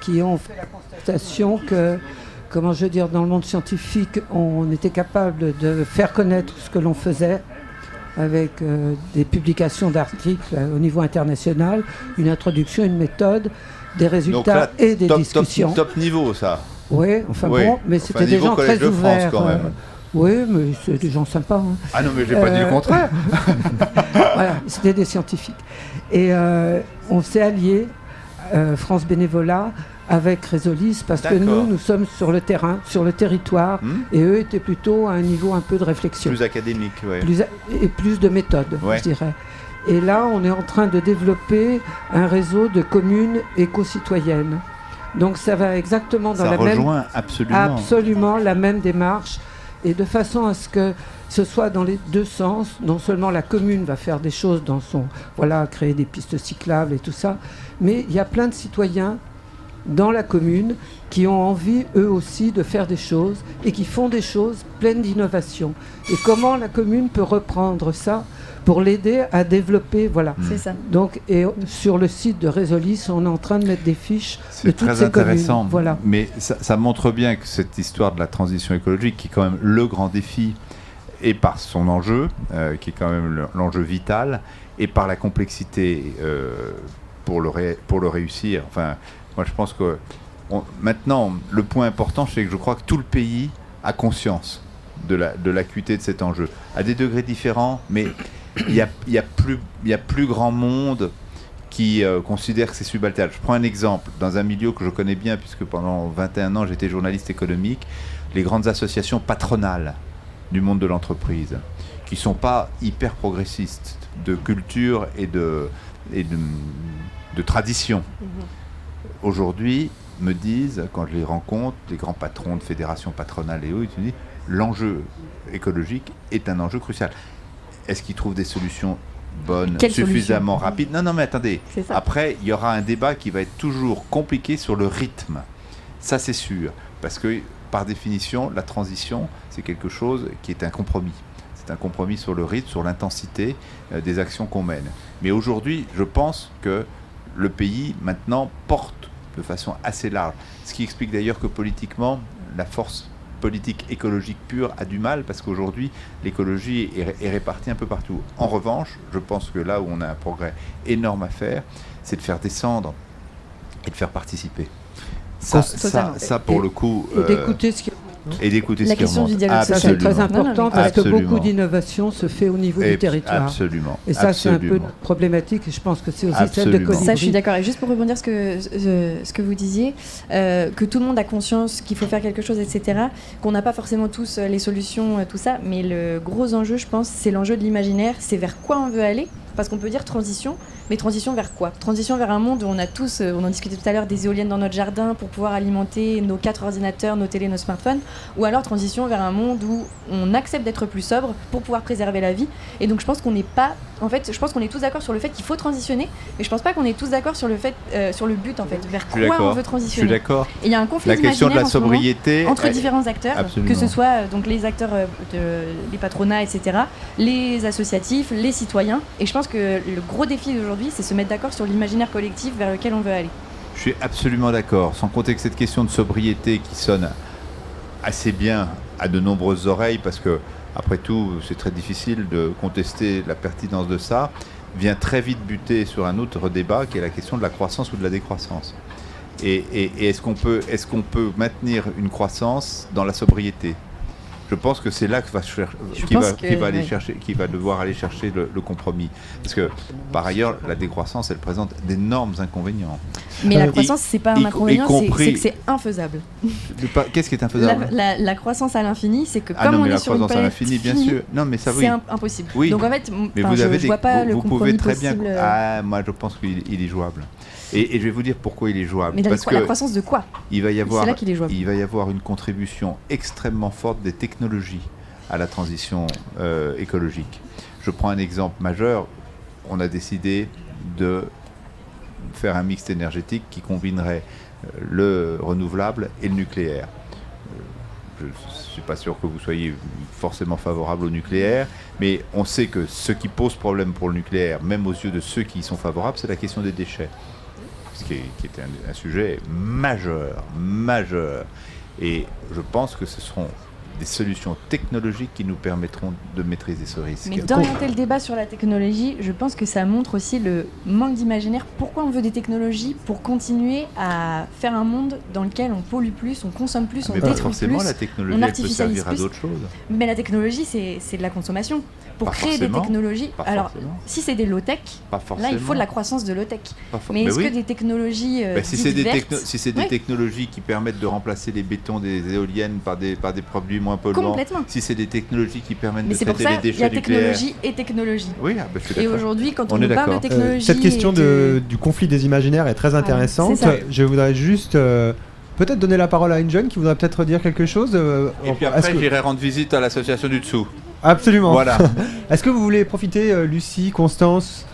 Speaker 6: qui ont fait la constatation que, comment je veux dire, dans le monde scientifique, on était capable de faire connaître ce que l'on faisait, avec des publications d'articles au niveau international, une introduction, une méthode, des résultats là, et des discussions.
Speaker 9: Top niveau, ça.
Speaker 6: Oui, bon, mais c'était des gens très ouverts.
Speaker 9: Quand même.
Speaker 6: Oui, mais c'est des gens sympas. Hein.
Speaker 9: Ah non, mais je n'ai pas dit le contraire.
Speaker 6: Voilà, c'était des scientifiques. Et on s'est alliés, France Bénévolat, avec Résolis, parce que nous sommes sur le terrain, sur le territoire, et eux étaient plutôt à un niveau un peu de réflexion.
Speaker 9: Plus académique, oui.
Speaker 6: Plus de méthode, je dirais. Et là, on est en train de développer un réseau de communes éco-citoyennes. Donc ça va exactement dans absolument la même démarche, et de façon à ce que ce soit dans les 2 sens. Non seulement la commune va faire des choses dans créer des pistes cyclables et tout ça, mais il y a plein de citoyens dans la commune qui ont envie eux aussi de faire des choses et qui font des choses pleines d'innovation. Et comment la commune peut reprendre ça pour l'aider à développer, voilà.
Speaker 2: C'est ça.
Speaker 6: Donc, et sur le site de Résolis, on est en train de mettre des fiches de
Speaker 9: C'est
Speaker 6: toutes
Speaker 9: très
Speaker 6: ces
Speaker 9: intéressant,
Speaker 6: communes. Voilà.
Speaker 9: mais ça montre bien que cette histoire de la transition écologique, qui est quand même le grand défi, et par son enjeu, qui est quand même l'enjeu vital, et par la complexité pour le réussir. Enfin, moi je pense que maintenant, le point important, c'est que je crois que tout le pays a conscience de l'acuité de cet enjeu, à des degrés différents, mais il y a plus grand monde qui considère que c'est subalterne. Je prends un exemple, dans un milieu que je connais bien, puisque pendant 21 ans j'étais journaliste économique, les grandes associations patronales du monde de l'entreprise, qui ne sont pas hyper progressistes de culture et de tradition. Aujourd'hui, me disent, quand je les rencontre, les grands patrons de fédérations patronales et autres, ils me disent l'enjeu écologique est un enjeu crucial. Est-ce qu'ils trouvent des solutions bonnes, suffisamment rapides? Non, mais attendez. Après, il y aura un débat qui va être toujours compliqué sur le rythme. Ça, c'est sûr. Parce que, par définition, la transition, c'est quelque chose qui est un compromis. C'est un compromis sur le rythme, sur l'intensité des actions qu'on mène. Mais aujourd'hui, je pense que le pays, maintenant, porte de façon assez large. Ce qui explique d'ailleurs que politiquement, la force politique écologique pure a du mal, parce qu'aujourd'hui, l'écologie est répartie un peu partout. En revanche, je pense que là où on a un progrès énorme à faire, c'est de faire descendre et de faire participer. Ça pour le coup...
Speaker 6: Et d'écouter ce qui
Speaker 9: et d'écouter
Speaker 2: la
Speaker 9: ce qui
Speaker 2: question
Speaker 9: remonte.
Speaker 2: du dialogue social.
Speaker 6: C'est très important parce que
Speaker 9: Absolument.
Speaker 6: beaucoup d'innovation se fait au niveau du territoire.
Speaker 9: Absolument.
Speaker 6: Et ça, c'est un peu
Speaker 9: Absolument.
Speaker 6: problématique et je pense que c'est aussi celle de
Speaker 9: Absolument.
Speaker 6: Colibri.
Speaker 2: Ça, je suis d'accord. Et juste pour rebondir ce que vous disiez, que tout le monde a conscience qu'il faut faire quelque chose, etc., qu'on n'a pas forcément tous les solutions, tout ça, mais le gros enjeu, je pense, c'est l'enjeu de l'imaginaire, c'est vers quoi on veut aller. Parce qu'on peut dire transition, mais transition vers quoi? Transition vers un monde où on a tous, on en discutait tout à l'heure, des éoliennes dans notre jardin pour pouvoir alimenter nos 4 ordinateurs, nos télés, nos smartphones, ou alors transition vers un monde où on accepte d'être plus sobre pour pouvoir préserver la vie. Et donc je pense qu'on n'est pas, en fait, je pense qu'on est tous d'accord sur le fait qu'il faut transitionner, mais je pense pas qu'on est tous d'accord sur le fait, sur le but en fait, vers quoi on veut transitionner.
Speaker 9: Je suis d'accord.
Speaker 2: Et il y a un conflit
Speaker 9: La question de la
Speaker 2: d'imaginaire en ce moment
Speaker 9: sobriété
Speaker 2: entre différents acteurs,
Speaker 9: Absolument.
Speaker 2: que ce soit donc les acteurs les patronats, etc., les associatifs, les citoyens. Et je pense que le gros défi d'aujourd'hui, c'est se mettre d'accord sur l'imaginaire collectif vers lequel on veut aller.
Speaker 9: Je suis absolument d'accord. Sans compter que cette question de sobriété qui sonne assez bien à de nombreuses oreilles, parce que, après tout, c'est très difficile de contester la pertinence de ça, vient très vite buter sur un autre débat qui est la question de la croissance ou de la décroissance. Et est-ce qu'on peut maintenir une croissance dans la sobriété ? Je pense que c'est là qu'il va devoir aller chercher le compromis. Parce que, par ailleurs, la décroissance, elle présente d'énormes inconvénients.
Speaker 2: Mais la croissance, c'est pas un inconvénient, c'est que c'est infaisable.
Speaker 9: Qu'est-ce qui est infaisable ?
Speaker 2: La croissance à l'infini, c'est que comme on est sur une planète
Speaker 9: à l'infini, bien sûr. Non, mais ça, oui.
Speaker 2: C'est impossible.
Speaker 9: Oui.
Speaker 2: Donc en fait,
Speaker 9: mais je
Speaker 2: vois pas le compromis
Speaker 9: très
Speaker 2: possible.
Speaker 9: bien. Moi, je pense qu'il est jouable. Et je vais vous dire pourquoi il est jouable.
Speaker 2: Mais
Speaker 9: parce
Speaker 2: la croissance de quoi ?
Speaker 9: Il va y avoir,
Speaker 2: c'est là qu'il est jouable.
Speaker 9: Il va y avoir une contribution extrêmement forte des technologies à la transition écologique. Je prends un exemple majeur. On a décidé de faire un mix énergétique qui combinerait le renouvelable et le nucléaire. Je ne suis pas sûr que vous soyez forcément favorable au nucléaire, mais on sait que ce qui pose problème pour le nucléaire, même aux yeux de ceux qui y sont favorables, c'est la question des déchets. Qui est un sujet majeur. Et je pense que ce seront des solutions technologiques qui nous permettront de maîtriser ce risque.
Speaker 2: Mais d'orienter le débat sur la technologie, je pense que ça montre aussi le manque d'imaginaire. Pourquoi on veut des technologies pour continuer à faire un monde dans lequel on pollue plus, on consomme plus, on détruit plus,
Speaker 9: forcément, la technologie, elle peut servir à d'autres choses.
Speaker 2: Mais la technologie, c'est de la consommation. Pour créer des technologies, alors si c'est des low-tech, là il faut de la croissance de low-tech. Mais est-ce que des technologies
Speaker 9: si c'est des technologies qui permettent de remplacer les bétons des éoliennes par des produits moins polluants, si c'est des technologies qui permettent de traiter les déchets nucléaires...
Speaker 2: Mais c'est pour ça qu'il y a technologie et technologie.
Speaker 9: Oui, je suis d'accord.
Speaker 2: Et aujourd'hui, quand on nous parle de technologie...
Speaker 1: Cette question du conflit des imaginaires est très intéressante. Je voudrais juste... peut-être donner la parole à une jeune qui voudrait peut-être dire quelque chose.
Speaker 9: Et puis après, j'irai rendre visite à l'association du dessous.
Speaker 1: Absolument.
Speaker 9: Voilà.
Speaker 1: Est-ce que vous voulez profiter, Lucie, Constance ?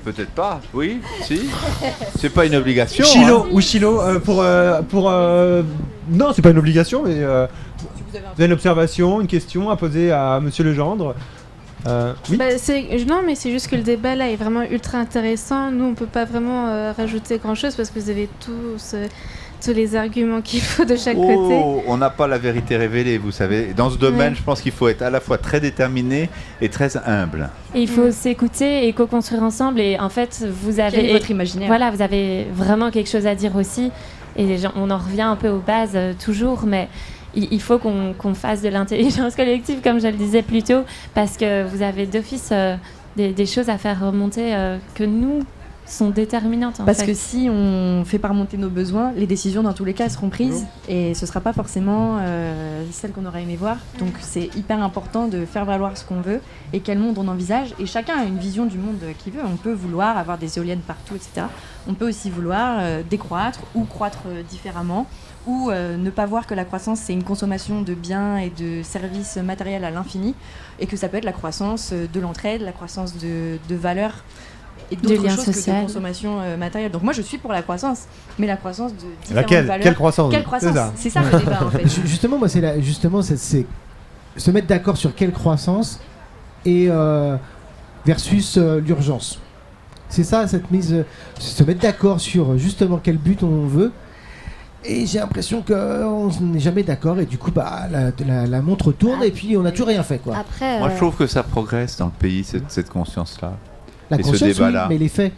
Speaker 9: Peut-être pas, oui, si. C'est pas une obligation.
Speaker 1: Chilo, ou Chilo, non, c'est pas une obligation, mais vous avez une observation, une question à poser à Monsieur Legendre. Oui.
Speaker 8: Non, mais c'est juste que le débat là est vraiment ultra intéressant. Nous, on peut pas vraiment rajouter grand chose parce que vous avez tous les arguments qu'il faut de chaque côté.
Speaker 9: On n'a pas la vérité révélée, vous savez. Dans ce domaine, je pense qu'il faut être à la fois très déterminé et très humble.
Speaker 3: Et il faut s'écouter et co-construire ensemble. Et en fait, vous avez...
Speaker 2: Quel est votre imaginaire ?
Speaker 3: Voilà, vous avez vraiment quelque chose à dire aussi. Et on en revient un peu aux bases toujours, mais... Il faut qu'on fasse de l'intelligence collective, comme je le disais plus tôt, parce que vous avez d'office des choses à faire remonter que nous sont déterminantes.
Speaker 2: Parce que si on ne fait pas remonter nos besoins, les décisions dans tous les cas seront prises et ce ne sera pas forcément celles qu'on aurait aimé voir. Donc c'est hyper important de faire valoir ce qu'on veut et quel monde on envisage. Et chacun a une vision du monde qu'il veut. On peut vouloir avoir des éoliennes partout, etc. On peut aussi vouloir décroître ou croître différemment. Ou ne pas voir que la croissance, c'est une consommation de biens et de services matériels à l'infini, et que ça peut être la croissance de l'entraide, la croissance de valeurs et d'autres choses que de consommation matérielle. Donc moi, je suis pour la croissance, mais la croissance de différentes valeurs.
Speaker 1: Quelle croissance ?
Speaker 2: C'est ça le débat, en fait.
Speaker 7: Justement, moi, c'est se mettre d'accord sur quelle croissance et versus l'urgence. C'est ça, cette mise... se mettre d'accord sur justement quel but on veut. Et j'ai l'impression qu'on n'est jamais d'accord et du coup la montre tourne et puis on n'a toujours rien fait quoi.
Speaker 4: Après,
Speaker 9: moi je trouve que ça progresse dans le pays cette conscience-là.
Speaker 7: La
Speaker 9: et
Speaker 7: conscience
Speaker 9: ce débat-là.
Speaker 7: oui, mais les faits.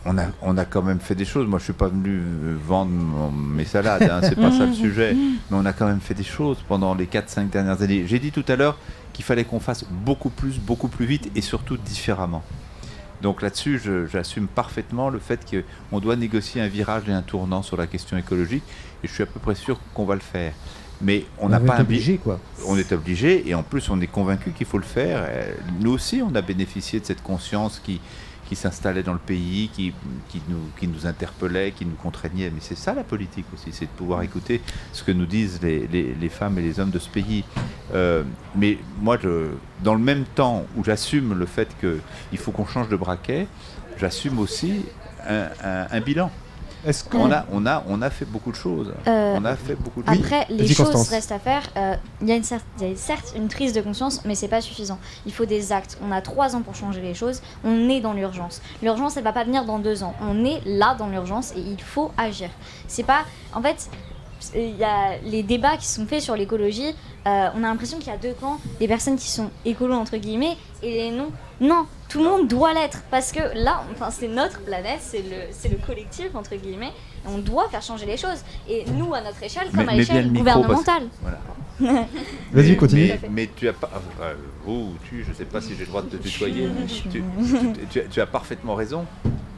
Speaker 9: On a quand même fait des choses. Moi je suis pas venu vendre mes salades, hein, c'est pas ça le sujet. Mais on a quand même fait des choses pendant les 4-5 dernières années. J'ai dit tout à l'heure qu'il fallait qu'on fasse beaucoup plus vite et surtout différemment. Donc là-dessus, j'assume parfaitement le fait qu'on doit négocier un virage et un tournant sur la question écologique, et je suis à peu près sûr qu'on va le faire. Mais on n'a pas
Speaker 7: obligé, quoi.
Speaker 9: On est obligé, et en plus on est convaincu qu'il faut le faire. Nous aussi, on a bénéficié de cette conscience qui s'installait dans le pays, qui nous interpellait, qui nous contraignait. Mais c'est ça la politique aussi, c'est de pouvoir écouter ce que nous disent les femmes et les hommes de ce pays. Mais moi, dans le même temps où j'assume le fait qu'il faut qu'on change de braquet, j'assume aussi un bilan.
Speaker 1: Est-ce que
Speaker 9: on a fait beaucoup de choses. On a fait beaucoup de choses.
Speaker 4: Après, les choses restent à faire. Il y a certes une prise de conscience, mais c'est pas suffisant. Il faut des actes. On a 3 ans pour changer les choses. On est dans l'urgence. L'urgence, elle va pas venir dans 2 ans. On est là dans l'urgence et il faut agir. C'est pas... En fait, il y a les débats qui sont faits sur l'écologie. On a l'impression qu'il y a 2 camps. Des personnes qui sont écolos, entre guillemets, et les non. Non, tout le monde doit l'être. Parce que là, c'est notre planète, c'est le collectif, entre guillemets. Et on doit faire changer les choses. Et nous, à notre échelle, comme à l'échelle gouvernementale.
Speaker 9: Voilà.
Speaker 1: Vas-y, continue.
Speaker 9: Mais tu as pas... je sais pas si j'ai le droit de te tutoyer. Tu as parfaitement raison.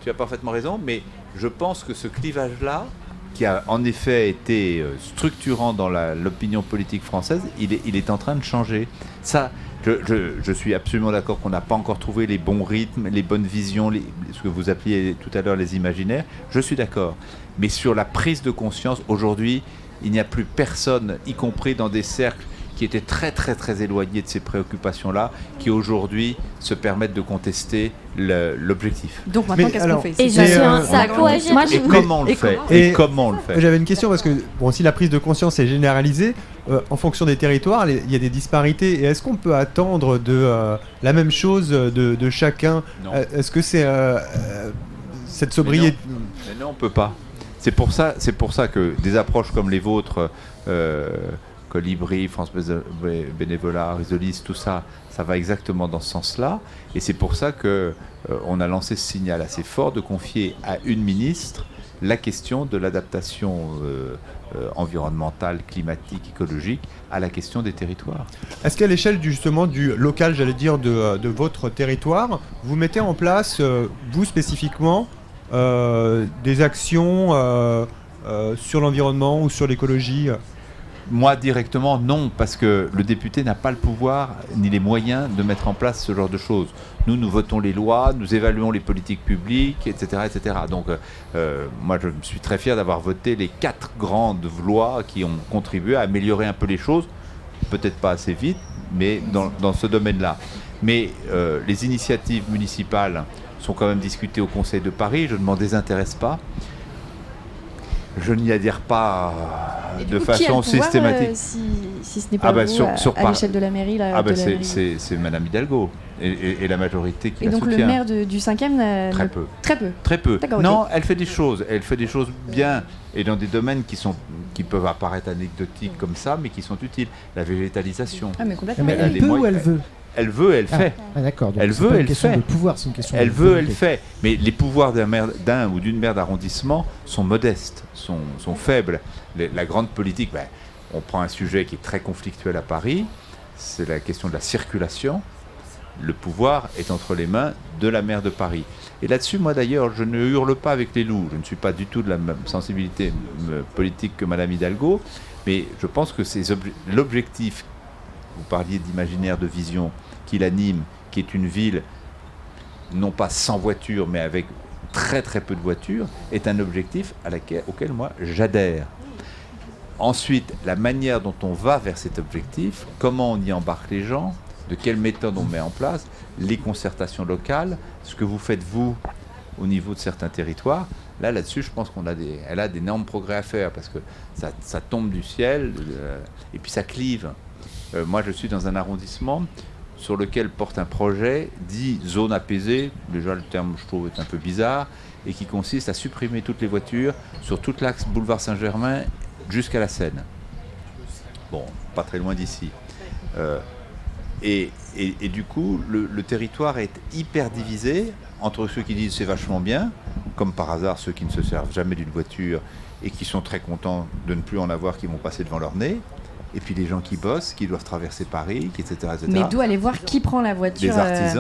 Speaker 9: Tu as parfaitement raison, mais je pense que ce clivage-là, qui a en effet été structurant dans l'opinion politique française, il est en train de changer. Ça, je suis absolument d'accord qu'on n'a pas encore trouvé les bons rythmes, les bonnes visions, ce que vous appeliez tout à l'heure les imaginaires. Je suis d'accord. Mais sur la prise de conscience, aujourd'hui, il n'y a plus personne, y compris dans des cercles qui étaient très très très éloignés de ces préoccupations-là, qui aujourd'hui se permettent de contester l'objectif.
Speaker 2: Donc maintenant, qu'est-ce qu'on fait?
Speaker 9: Et comment on le fait? Et comment on le fait?
Speaker 1: J'avais une question parce que si la prise de conscience est généralisée, en fonction des territoires, il y a des disparités. Et est-ce qu'on peut attendre la même chose de chacun? Est-ce que c'est cette sobriété?
Speaker 9: Mais non, on peut pas. C'est pour ça que des approches comme les vôtres, Colibri, France Bénévolat, Risolis, tout ça, ça va exactement dans ce sens-là. Et c'est pour ça qu'on a lancé ce signal assez fort de confier à une ministre la question de l'adaptation environnementale, climatique, écologique à la question des territoires.
Speaker 1: Est-ce qu'à l'échelle justement du local, j'allais dire, de votre territoire, vous mettez en place, vous spécifiquement, des actions sur l'environnement ou sur l'écologie?
Speaker 9: Moi, directement, non, parce que le député n'a pas le pouvoir ni les moyens de mettre en place ce genre de choses. Nous votons les lois, nous évaluons les politiques publiques, etc. etc. Donc, moi, je suis très fier d'avoir voté les 4 grandes lois qui ont contribué à améliorer un peu les choses, peut-être pas assez vite, mais dans ce domaine-là. Mais les initiatives municipales sont quand même discutées au Conseil de Paris, je ne m'en désintéresse pas. Je n'y adhère pas
Speaker 2: Et du
Speaker 9: de
Speaker 2: coup, qui a
Speaker 9: façon
Speaker 2: le pouvoir,
Speaker 9: systématique.
Speaker 2: si ce n'est pas vous, à l'échelle de la mairie
Speaker 9: C'est Madame Hidalgo et la majorité qui
Speaker 2: Et
Speaker 9: la
Speaker 2: donc
Speaker 9: soutient.
Speaker 2: le maire du 5e
Speaker 9: Très peu.
Speaker 2: Très peu.
Speaker 9: Très peu.
Speaker 2: D'accord,
Speaker 9: Non,
Speaker 2: ok.
Speaker 9: elle fait des choses bien et dans des domaines qui peuvent apparaître anecdotiques comme ça, mais qui sont utiles. La végétalisation.
Speaker 2: Ah, mais complètement.
Speaker 7: Mais
Speaker 9: Elle a
Speaker 7: elle
Speaker 9: des
Speaker 7: peut ou
Speaker 9: moyens-
Speaker 7: elle veut?
Speaker 9: Elle veut, elle fait.
Speaker 7: Ah, d'accord. donc
Speaker 9: Elle
Speaker 7: c'est
Speaker 9: veut,
Speaker 7: pas une
Speaker 9: elle
Speaker 7: question
Speaker 9: fait.
Speaker 7: de pouvoir, c'est une question
Speaker 9: Elle
Speaker 7: de
Speaker 9: veut, elle
Speaker 7: volonté.
Speaker 9: fait. Mais les pouvoirs d'un ou d'une maire d'arrondissement sont modestes, sont faibles. La grande politique, on prend un sujet qui est très conflictuel à Paris, c'est la question de la circulation. Le pouvoir est entre les mains de la maire de Paris. Et là-dessus, moi d'ailleurs, je ne hurle pas avec les loups. Je ne suis pas du tout de la même sensibilité politique que Madame Hidalgo, mais je pense que c'est l'objectif. Vous parliez d'imaginaire, de vision qui l'anime, qui est une ville non pas sans voiture, mais avec très très peu de voitures, est un objectif auquel moi j'adhère. Ensuite, la manière dont on va vers cet objectif, comment on y embarque les gens, de quelle méthode on met en place, les concertations locales, ce que vous faites vous au niveau de certains territoires. Là-dessus, je pense elle a d'énormes progrès à faire parce que ça tombe du ciel et puis ça clive. Moi, je suis dans un arrondissement sur lequel porte un projet dit zone apaisée. Déjà, le terme, je trouve, est un peu bizarre et qui consiste à supprimer toutes les voitures sur tout l'axe boulevard Saint-Germain jusqu'à la Seine. Bon, pas très loin d'ici. Et du coup, le territoire est hyper divisé entre ceux qui disent c'est vachement bien, comme par hasard ceux qui ne se servent jamais d'une voiture et qui sont très contents de ne plus en avoir, qui vont passer devant leur nez, et puis les gens qui bossent, qui doivent traverser Paris, etc. etc.
Speaker 2: Mais d'où aller voir qui prend la voiture.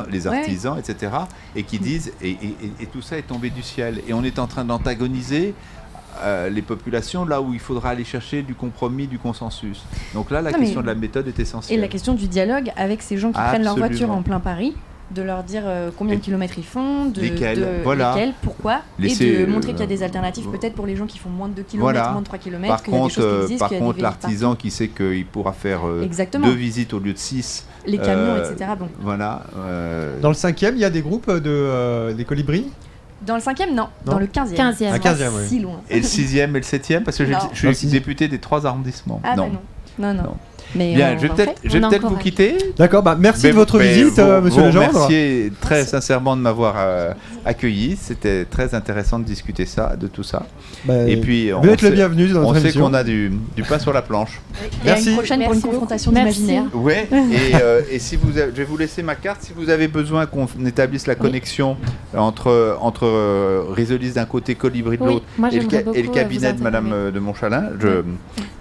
Speaker 9: Les artisans,
Speaker 2: ouais.
Speaker 9: etc. Et qui disent, et tout ça est tombé du ciel. Et on est en train d'antagoniser les populations là où il faudra aller chercher du compromis, du consensus. Donc là, la question de la méthode est essentielle.
Speaker 2: Et la question du dialogue avec ces gens qui prennent leur voiture en plein Paris, de leur dire combien de kilomètres ils font, lesquels, pourquoi, et de montrer qu'il y a des alternatives peut-être pour les gens qui font moins de 2 km, moins de 3 km, qu'il y a des choses qui existent.
Speaker 9: Par contre, l'artisan qui sait qu'il pourra faire 2 visites au lieu de 6.
Speaker 2: Les camions, etc. Bon.
Speaker 9: Voilà.
Speaker 1: Dans le 5e, il y a des groupes des colibris.
Speaker 2: Dans le 5e, non. Dans le 15e.
Speaker 3: 15e.
Speaker 1: 15e, oui.
Speaker 2: Si loin.
Speaker 9: Et le 6e et le 7e, parce que je suis député des 3 arrondissements.
Speaker 2: Ah non. Non. Mais
Speaker 9: bien, je vais peut-être vous quitter.
Speaker 1: D'accord, merci de votre visite, monsieur Legendre.
Speaker 9: Merci très sincèrement de m'avoir accueilli. C'était très intéressant de discuter de tout ça. Et puis,
Speaker 1: vous êtes le bienvenu dans notre émission.
Speaker 9: On sait qu'on a du pain sur la planche.
Speaker 2: Merci. Une prochaine pour une confrontation d'imaginaire.
Speaker 9: Oui, et si je vais vous laisser ma carte. Si vous avez besoin qu'on établisse la connexion entre Risolis d'un côté, Colibri de l'autre, et le cabinet de Madame de Montchalin,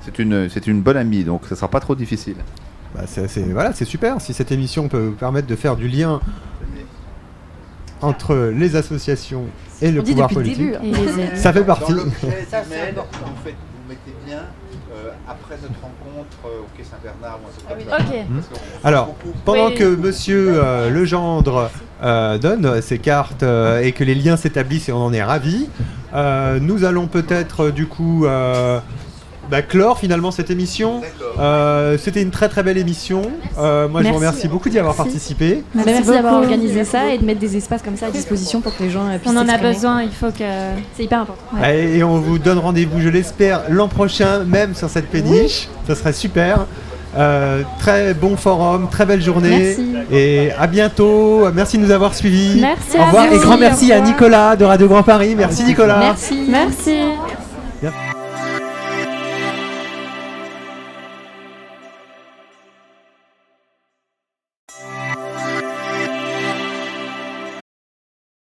Speaker 9: c'est une bonne amie, donc ça ne sera pas trop difficile.
Speaker 1: C'est super. Si cette émission peut vous permettre de faire du lien entre les associations et le pouvoir politique, ça fait partie. Dans l'objet d'email, vous mettez bien après notre rencontre au Quai Saint-Bernard ou un truc comme ça. Alors, pendant que monsieur Legendre donne ses cartes et que les liens s'établissent et on en est ravis, nous allons peut-être du coup clore finalement cette émission. C'était une très très belle émission. Moi je vous remercie beaucoup d'y avoir participé.
Speaker 2: Merci d'avoir organisé ça et de mettre des espaces comme ça à disposition pour que les gens puissent
Speaker 3: s'exprimer. On en a besoin, il faut que...
Speaker 2: C'est hyper important.
Speaker 1: Ouais. Et on vous donne rendez-vous, je l'espère, l'an prochain, même sur cette péniche. Ça serait super. Très bon forum, très belle journée.
Speaker 2: Merci.
Speaker 1: Et à bientôt. Merci de nous avoir suivis.
Speaker 3: Merci.
Speaker 1: Au revoir et grand merci à Nicolas de Radio Grand Paris. Merci Nicolas.
Speaker 2: Merci.
Speaker 3: Merci.
Speaker 1: Merci.